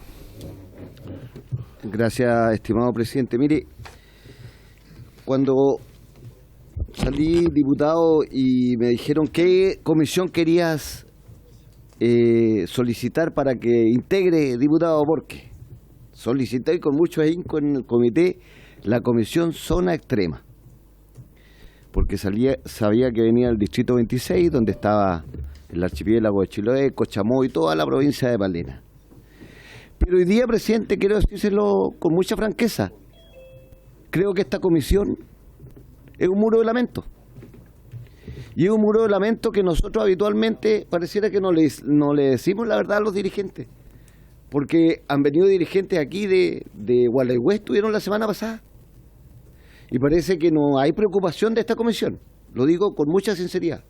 Gracias, estimado presidente. Mire, cuando salí diputado y me dijeron qué comisión querías solicitar para que integre, diputado Borges, solicité con mucho ahínco en el comité la comisión Zona Extrema, porque sabía que venía el distrito 26, donde estaba el archipiélago de Chiloé, Cochamó y toda la provincia de Palena. Pero hoy día, presidente, quiero decírselo con mucha franqueza, creo que esta comisión es un muro de lamento. Y es un muro de lamento que nosotros habitualmente pareciera que no le decimos la verdad a los dirigentes. Porque han venido dirigentes aquí de Gualeguay, estuvieron la semana pasada. Y parece que no hay preocupación de esta comisión. Lo digo con mucha sinceridad.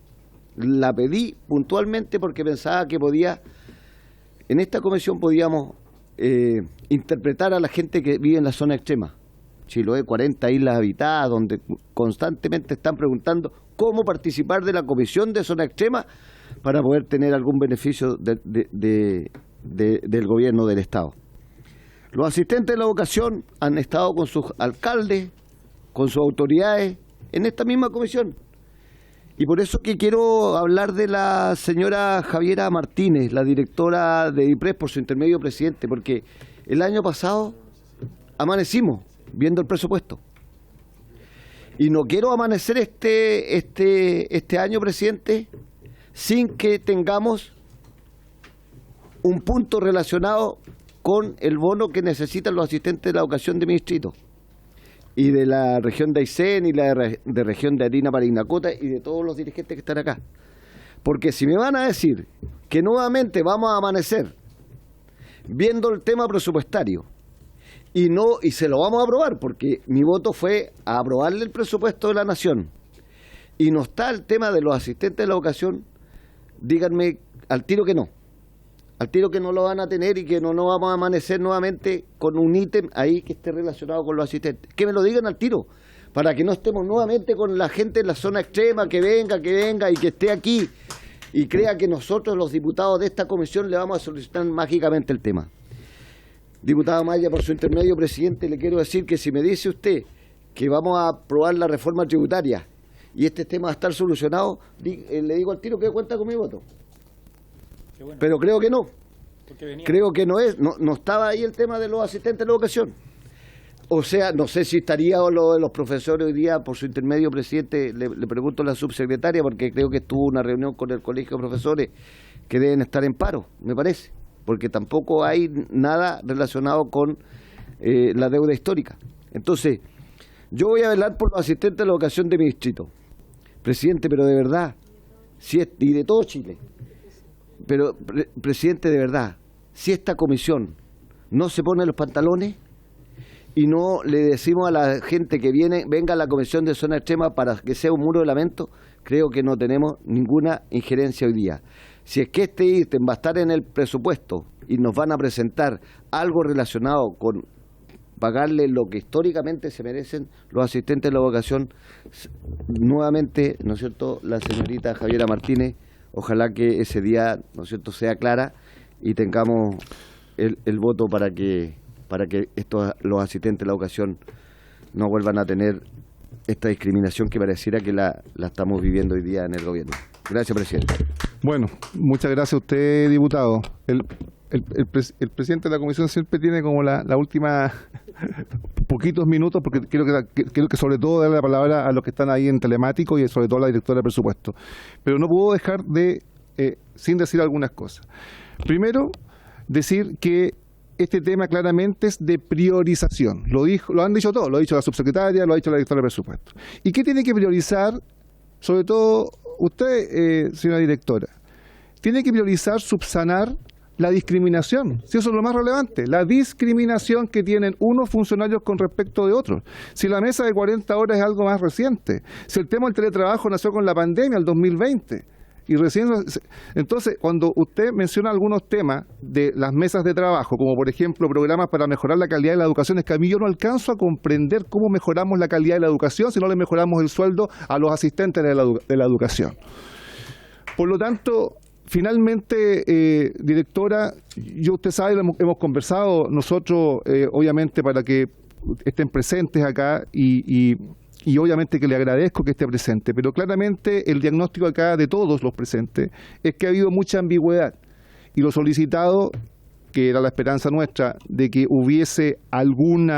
La pedí puntualmente porque pensaba que en esta comisión podíamos interpretar a la gente que vive en la zona extrema. Chiloé, 40 islas habitadas, donde constantemente están preguntando cómo participar de la comisión de zona extrema para poder tener algún beneficio del gobierno del Estado. Los asistentes de la educación han estado con sus alcaldes, con sus autoridades, en esta misma comisión. Y por eso que quiero hablar de la señora Javiera Martínez, la directora de DIPRES, por su intermedio, presidente, porque el año pasado amanecimos viendo el presupuesto. Y no quiero amanecer este año, presidente, sin que tengamos un punto relacionado con el bono que necesitan los asistentes de la educación de mi distrito y de la región de Aysén y la de región de Harina Parinacota y de todos los dirigentes que están acá. Porque si me van a decir que nuevamente vamos a amanecer viendo el tema presupuestario y se lo vamos a aprobar, porque mi voto fue a aprobarle el presupuesto de la Nación, y no está el tema de los asistentes de la educación, díganme al tiro que no. Al tiro que no lo van a tener y que no vamos a amanecer nuevamente con un ítem ahí que esté relacionado con los asistentes. Que me lo digan al tiro, para que no estemos nuevamente con la gente en la zona extrema, que venga y que esté aquí y crea que nosotros, los diputados de esta comisión, le vamos a solucionar mágicamente el tema. Diputado Maya, por su intermedio, presidente, le quiero decir que si me dice usted que vamos a aprobar la reforma tributaria y este tema va a estar solucionado, le digo al tiro que cuenta con mi voto. Bueno. Pero creo que no. Creo que no estaba ahí el tema de los asistentes de la educación. O sea, no sé si estaría lo de los profesores hoy día, por su intermedio, presidente, le pregunto a la subsecretaria, porque creo que estuvo una reunión con el colegio de profesores que deben estar en paro, me parece, porque tampoco hay nada relacionado con la deuda histórica. Entonces, yo voy a velar por los asistentes de la educación de mi distrito, presidente, pero de verdad, y de todo Chile, pero presidente, de verdad, si esta comisión no se pone los pantalones y no le decimos a la gente que venga a la comisión de zona extrema para que sea un muro de lamento, creo que no tenemos ninguna injerencia hoy día. Si es que este ítem va a estar en el presupuesto y nos van a presentar algo relacionado con pagarle lo que históricamente se merecen los asistentes de la educación, nuevamente, ¿no es cierto?, la señorita Javiera Martínez, ojalá que ese día, ¿no es cierto?, sea clara y tengamos el voto para que los asistentes de la educación no vuelvan a tener esta discriminación que pareciera que la estamos viviendo hoy día en el gobierno. Gracias, presidente. Bueno, muchas gracias a usted, diputado. El presidente de la comisión siempre tiene como la última poquitos minutos, porque quiero que sobre todo darle la palabra a los que están ahí en telemático y sobre todo a la directora de presupuesto. Pero no puedo dejar sin decir algunas cosas. Primero, decir que este tema claramente es de priorización. Lo han dicho todos, lo ha dicho la subsecretaria, lo ha dicho la directora de presupuesto. ¿Y qué tiene que priorizar? Sobre todo usted, señora directora, tiene que priorizar subsanar la discriminación. Si eso es lo más relevante, la discriminación que tienen unos funcionarios con respecto de otros. Si la mesa de 40 horas es algo más reciente, si el tema del teletrabajo nació con la pandemia, el 2020, y recién, entonces, cuando usted menciona algunos temas de las mesas de trabajo, como por ejemplo programas para mejorar la calidad de la educación, es que a mí yo no alcanzo a comprender cómo mejoramos la calidad de la educación si no le mejoramos el sueldo a los asistentes de la educación. Por lo tanto, finalmente, directora, usted sabe, hemos conversado nosotros, obviamente, para que estén presentes acá y obviamente que le agradezco que esté presente, pero claramente el diagnóstico acá de todos los presentes es que ha habido mucha ambigüedad y lo solicitado, que era la esperanza nuestra, de que hubiese algún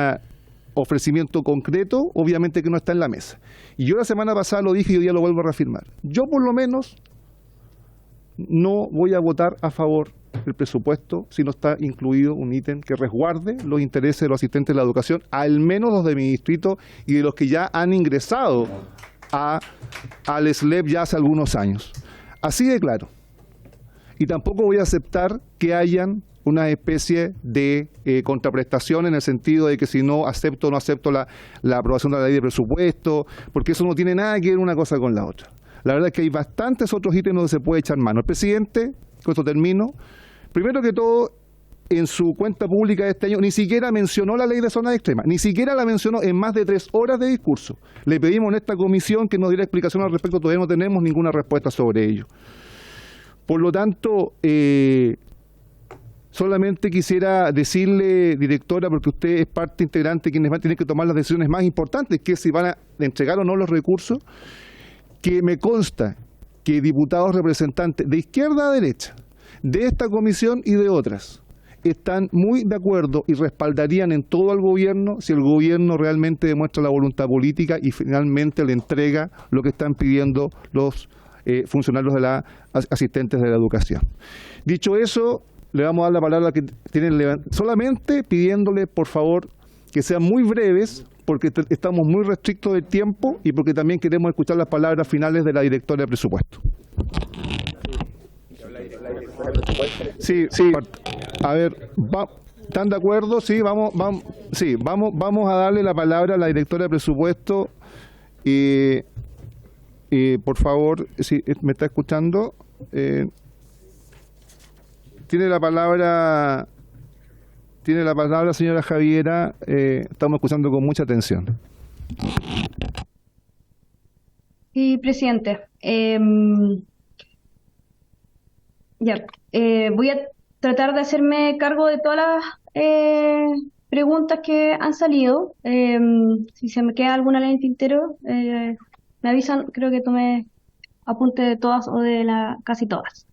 ofrecimiento concreto, obviamente que no está en la mesa. Y yo la semana pasada lo dije y hoy día lo vuelvo a reafirmar. Yo por lo menos no voy a votar a favor del presupuesto si no está incluido un ítem que resguarde los intereses de los asistentes de la educación, al menos los de mi distrito y de los que ya han ingresado al SLEP ya hace algunos años. Así de claro. Y tampoco voy a aceptar que hayan una especie de contraprestación en el sentido de que si no acepto o no acepto la aprobación de la ley de presupuesto, porque eso no tiene nada que ver una cosa con la otra. La verdad es que hay bastantes otros ítems donde se puede echar mano. El presidente, con esto termino, primero que todo, en su cuenta pública de este año ni siquiera mencionó la ley de zonas extremas, ni siquiera la mencionó en más de 3 horas de discurso. Le pedimos en esta comisión que nos diera explicación al respecto, todavía no tenemos ninguna respuesta sobre ello. Por lo tanto, solamente quisiera decirle, directora, porque usted es parte integrante, quienes van a tener que tomar las decisiones más importantes, que es si van a entregar o no los recursos, que me consta que diputados representantes de izquierda a derecha, de esta comisión y de otras, están muy de acuerdo y respaldarían en todo al gobierno si el gobierno realmente demuestra la voluntad política y finalmente le entrega lo que están pidiendo los funcionarios de la asistentes de la educación. Dicho eso, le vamos a dar la palabra a que tienen, solamente pidiéndole por favor que sean muy breves, porque estamos muy restrictos del tiempo y porque también queremos escuchar las palabras finales de la directora de presupuesto. Sí, sí. A ver, ¿están de acuerdo? Sí, vamos a darle la palabra a la directora de presupuesto. Por favor, si me está escuchando, tiene la palabra, señora Javiera. Estamos escuchando con mucha atención. Sí, presidente. Voy a tratar de hacerme cargo de todas las preguntas que han salido. Si se me queda alguna en el tintero, me avisan. Creo que tomé apunte de todas o de casi todas.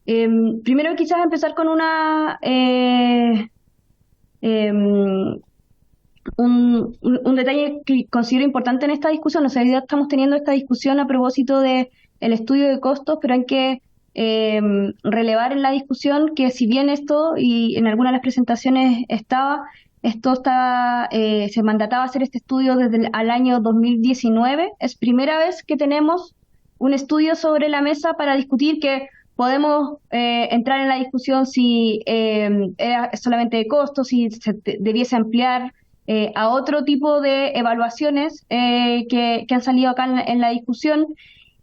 Primero quizás empezar con una un detalle que considero importante en esta discusión. O sea, hoy día estamos teniendo esta discusión a propósito de el estudio de costos, pero hay que relevar en la discusión que si bien esto, y en algunas de las presentaciones se mandataba hacer este estudio desde el año 2019, es primera vez que tenemos un estudio sobre la mesa para discutir que podemos entrar en la discusión si era solamente de costos, si se debiese ampliar a otro tipo de evaluaciones que han salido acá en la discusión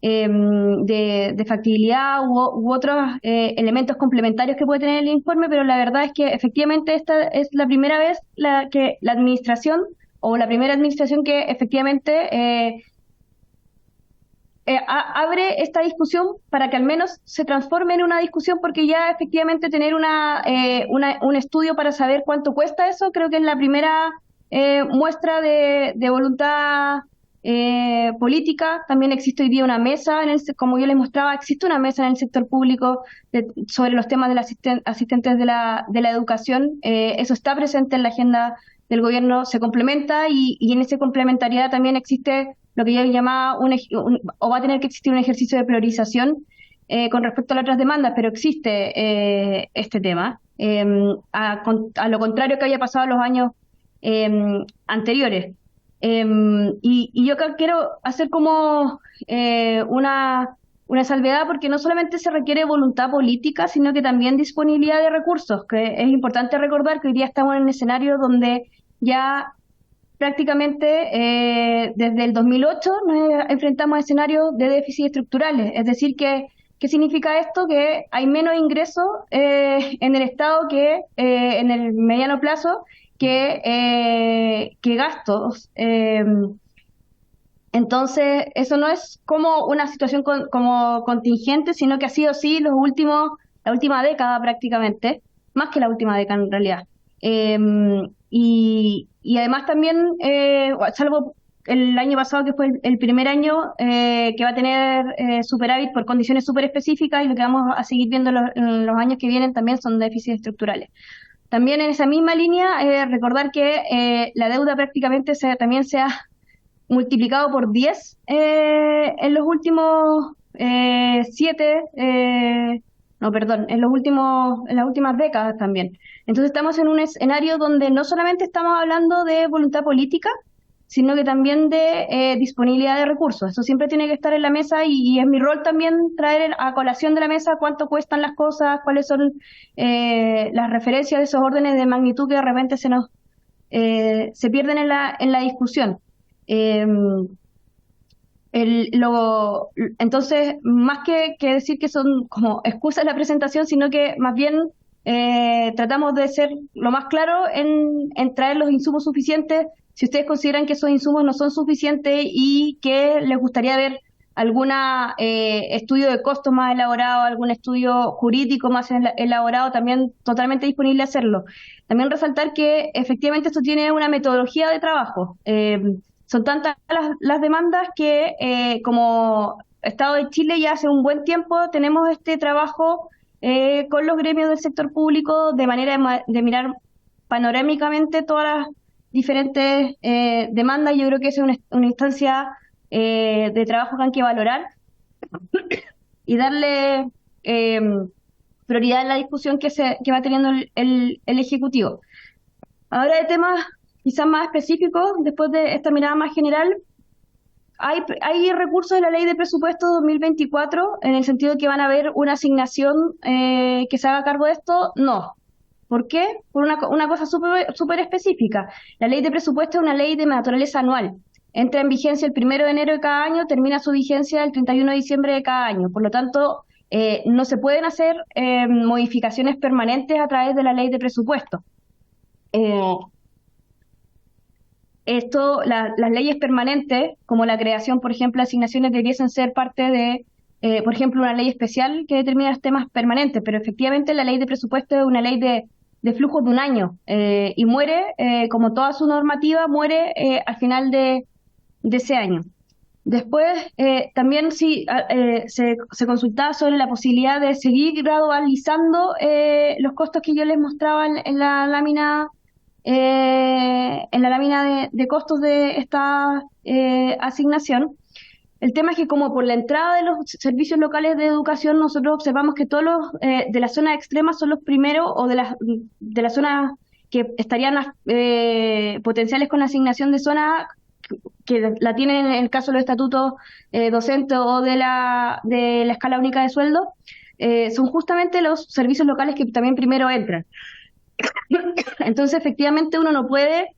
de factibilidad u otros elementos complementarios que puede tener el informe, pero la verdad es que efectivamente esta es la primera vez que la administración, o la primera administración que efectivamente abre esta discusión para que al menos se transforme en una discusión, porque ya efectivamente tener un estudio para saber cuánto cuesta eso, creo que es la primera muestra de voluntad política. También existe hoy día una mesa, como yo les mostraba, existe una mesa en el sector público sobre los temas de los asistentes de la educación. Eso está presente en la agenda del gobierno, se complementa y en esa complementariedad también existe lo que yo llamaba o va a tener que existir un ejercicio de priorización con respecto a las otras demandas, pero existe este tema, a lo contrario que había pasado en los años anteriores. Y yo quiero hacer como una salvedad, porque no solamente se requiere voluntad política, sino que también disponibilidad de recursos, que es importante recordar que hoy día estamos en un escenario donde ya prácticamente desde el 2008 nos enfrentamos a escenarios de déficit estructurales. Es decir, ¿qué significa esto? Que hay menos ingresos en el Estado que en el mediano plazo que gastos. Entonces, eso no es como una situación como contingente, sino que ha sido así la última década prácticamente, más que la última década en realidad. Y además también, salvo el año pasado, que fue el primer año que va a tener superávit por condiciones súper específicas, y lo que vamos a seguir viendo en los años que vienen también son déficits estructurales. También en esa misma línea, recordar que la deuda prácticamente también se ha multiplicado por 10 en los últimos en las últimas décadas también. Entonces estamos en un escenario donde no solamente estamos hablando de voluntad política, sino que también de disponibilidad de recursos. Eso siempre tiene que estar en la mesa, y es mi rol también traer a colación de la mesa cuánto cuestan las cosas, cuáles son las referencias de esos órdenes de magnitud que de repente se pierden en la discusión. Entonces, más que decir que son como excusas de la presentación, sino que más bien tratamos de ser lo más claro en traer los insumos suficientes. Si ustedes consideran que esos insumos no son suficientes y que les gustaría ver algún estudio de costos más elaborado, algún estudio jurídico más elaborado, también totalmente disponible a hacerlo. También resaltar que efectivamente esto tiene una metodología de trabajo. Son tantas las demandas que como Estado de Chile ya hace un buen tiempo tenemos este trabajo con los gremios del sector público de manera de mirar panorámicamente todas las diferentes demandas. Yo creo que esa es una instancia de trabajo que hay que valorar y darle prioridad en la discusión que va teniendo el Ejecutivo. Ahora, de temas quizás más específicos, después de esta mirada más general, ¿hay recursos de la Ley de Presupuesto 2024 en el sentido de que van a haber una asignación que se haga cargo de esto? No. ¿Por qué? Por una cosa súper específica. La Ley de Presupuesto es una ley de naturaleza anual. Entra en vigencia el 1 de enero de cada año, termina su vigencia el 31 de diciembre de cada año. Por lo tanto, no se pueden hacer modificaciones permanentes a través de la Ley de Presupuesto. Las leyes permanentes, como la creación, por ejemplo, de asignaciones, debiesen ser parte de, por ejemplo, una ley especial que determina los temas permanentes, pero efectivamente la Ley de Presupuesto es una ley de flujos de un año y muere, como toda su normativa, muere al final de ese año. Después, también se consultaba sobre la posibilidad de seguir gradualizando los costos que yo les mostraba en la lámina, en en la lámina de costos de esta asignación. El tema es que como por la entrada de los servicios locales de educación nosotros observamos que todos los de las zonas extremas son los primeros, o de las zonas que estarían potenciales con asignación de zona, que la tienen en el caso de los estatutos docentes o de la escala única de sueldo, son justamente los servicios locales que también primero entran. Entonces efectivamente uno no puede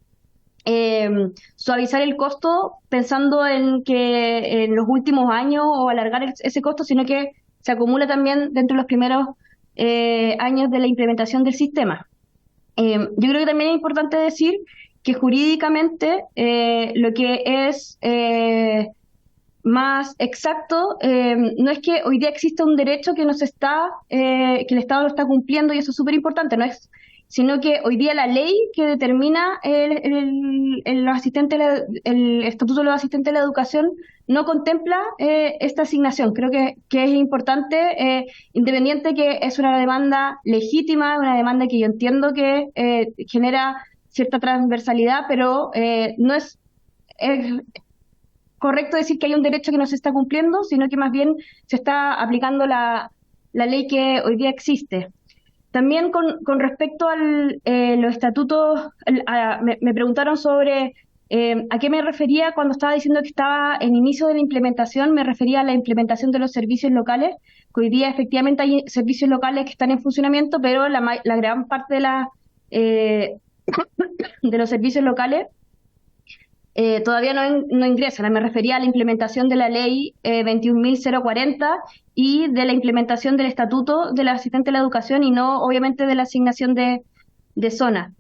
suavizar el costo pensando en que en los últimos años o alargar ese costo, sino que se acumula también dentro de los primeros años de la implementación del sistema. Yo creo que también es importante decir que jurídicamente lo que es más exacto no es que hoy día exista un derecho que que el Estado lo está cumpliendo, y eso es súper importante, no es, sino que hoy día la ley que determina el estatuto de los asistentes de la educación no contempla esta asignación. Creo que es importante, independiente que es una demanda legítima, una demanda que yo entiendo que genera cierta transversalidad, pero no es correcto decir que hay un derecho que no se está cumpliendo, sino que más bien se está aplicando la ley que hoy día existe. También con respecto a los estatutos, me preguntaron sobre a qué me refería cuando estaba diciendo que estaba en inicio de la implementación. Me refería a la implementación de los servicios locales, que hoy día efectivamente hay servicios locales que están en funcionamiento, pero la gran parte de los servicios locales todavía no ingresan. Me refería a la implementación de la ley 21.040 y de la implementación del estatuto del asistente de la educación, y no obviamente de la asignación de zona.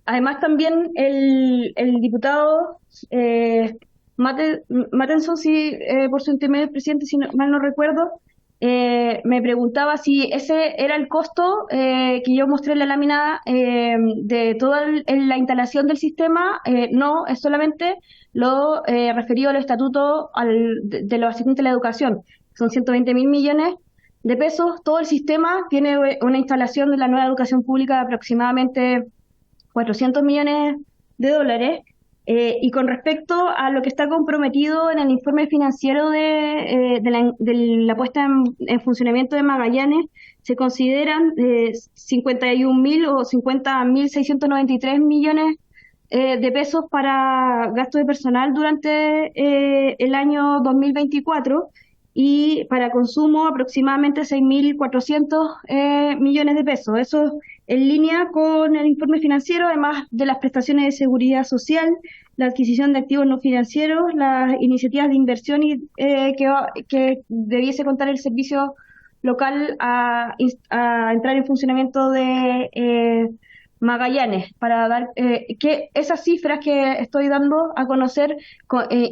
Además también el diputado Mattenson, por su intermedio, presidente, si mal no recuerdo, me preguntaba si ese era el costo que yo mostré en la lámina de toda la instalación del sistema. No, es solamente lo referido al estatuto de los asistentes de la educación. Son 120.000 millones de pesos. Todo el sistema tiene una instalación de la nueva educación pública de aproximadamente 400 millones de dólares. Y con respecto a lo que está comprometido en el informe financiero de la puesta en funcionamiento de Magallanes, se consideran 51.000 o 50.693 millones de pesos para gasto de personal durante el año 2024, y para consumo aproximadamente 6.400 millones de pesos. Eso en línea con el informe financiero, además de las prestaciones de seguridad social, la adquisición de activos no financieros, las iniciativas de inversión que debiese contar el servicio local a entrar en funcionamiento de Magallanes, para dar que esas cifras que estoy dando a conocer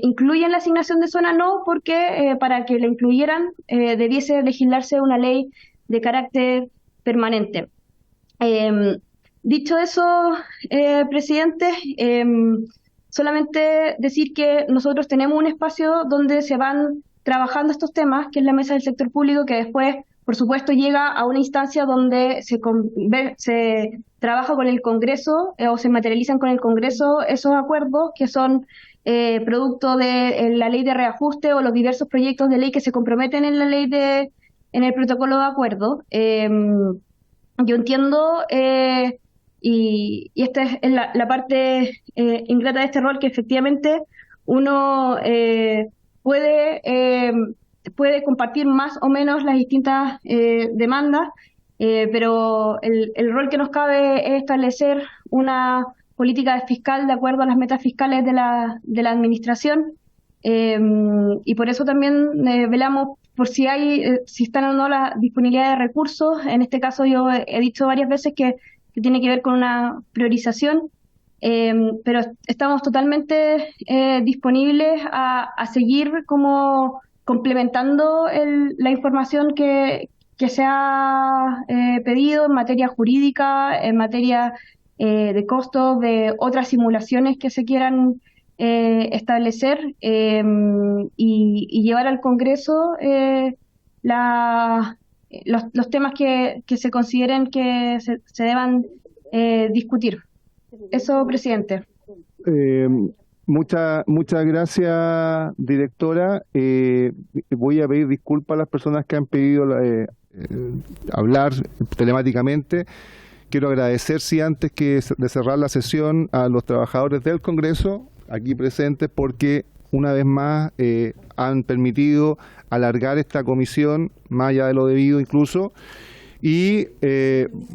incluyen la asignación de zona. No, porque para que la incluyeran debiese legislarse una ley de carácter permanente. Dicho eso, presidente, solamente decir que nosotros tenemos un espacio donde se van trabajando estos temas, que es la mesa del sector público, que después, por supuesto, llega a una instancia donde se trabaja con el Congreso o se materializan con el Congreso esos acuerdos que son producto de la ley de reajuste o los diversos proyectos de ley que se comprometen en la ley en el protocolo de acuerdo. Yo entiendo, y esta es la parte ingrata de este rol, que efectivamente uno puede compartir más o menos las distintas demandas, pero el rol que nos cabe es establecer una política fiscal de acuerdo a las metas fiscales de la administración, y por eso también velamos por si están o no la disponibilidad de recursos. En este caso yo he dicho varias veces que tiene que ver con una priorización, pero estamos totalmente disponibles a seguir como complementando la información que se ha pedido en materia jurídica, en materia de costos, de otras simulaciones que se quieran establecer, y llevar al Congreso los temas que se consideren que se deban discutir. Eso, presidente. Muchas gracias, directora. Voy a pedir disculpas a las personas que han pedido hablar telemáticamente. Quiero agradecer, sí, antes de cerrar la sesión, a los trabajadores del Congreso aquí presentes, porque una vez más han permitido alargar esta comisión más allá de lo debido incluso, y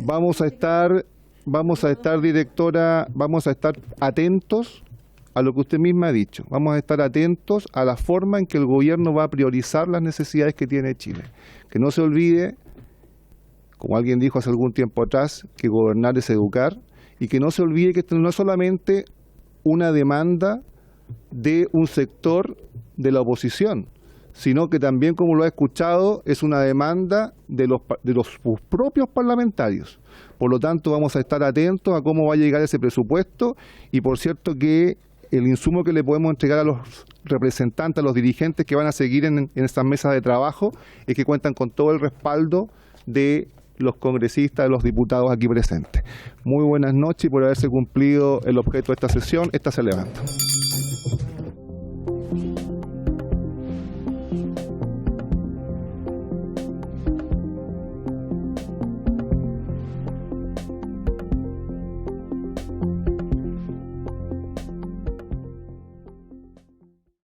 vamos a estar, directora, vamos a estar atentos a lo que usted misma ha dicho. Vamos a estar atentos a la forma en que el gobierno va a priorizar las necesidades que tiene Chile. Que no se olvide, como alguien dijo hace algún tiempo atrás, que gobernar es educar, y que no se olvide que esto no es solamente una demanda de un sector de la oposición, sino que también, como lo ha escuchado, es una demanda de los propios parlamentarios. Por lo tanto, vamos a estar atentos a cómo va a llegar ese presupuesto, y por cierto que el insumo que le podemos entregar a los representantes, a los dirigentes que van a seguir en estas mesas de trabajo, es que cuentan con todo el respaldo de los congresistas, de los diputados aquí presentes. Muy buenas noches, y por haberse cumplido el objeto de esta sesión, esta se levanta.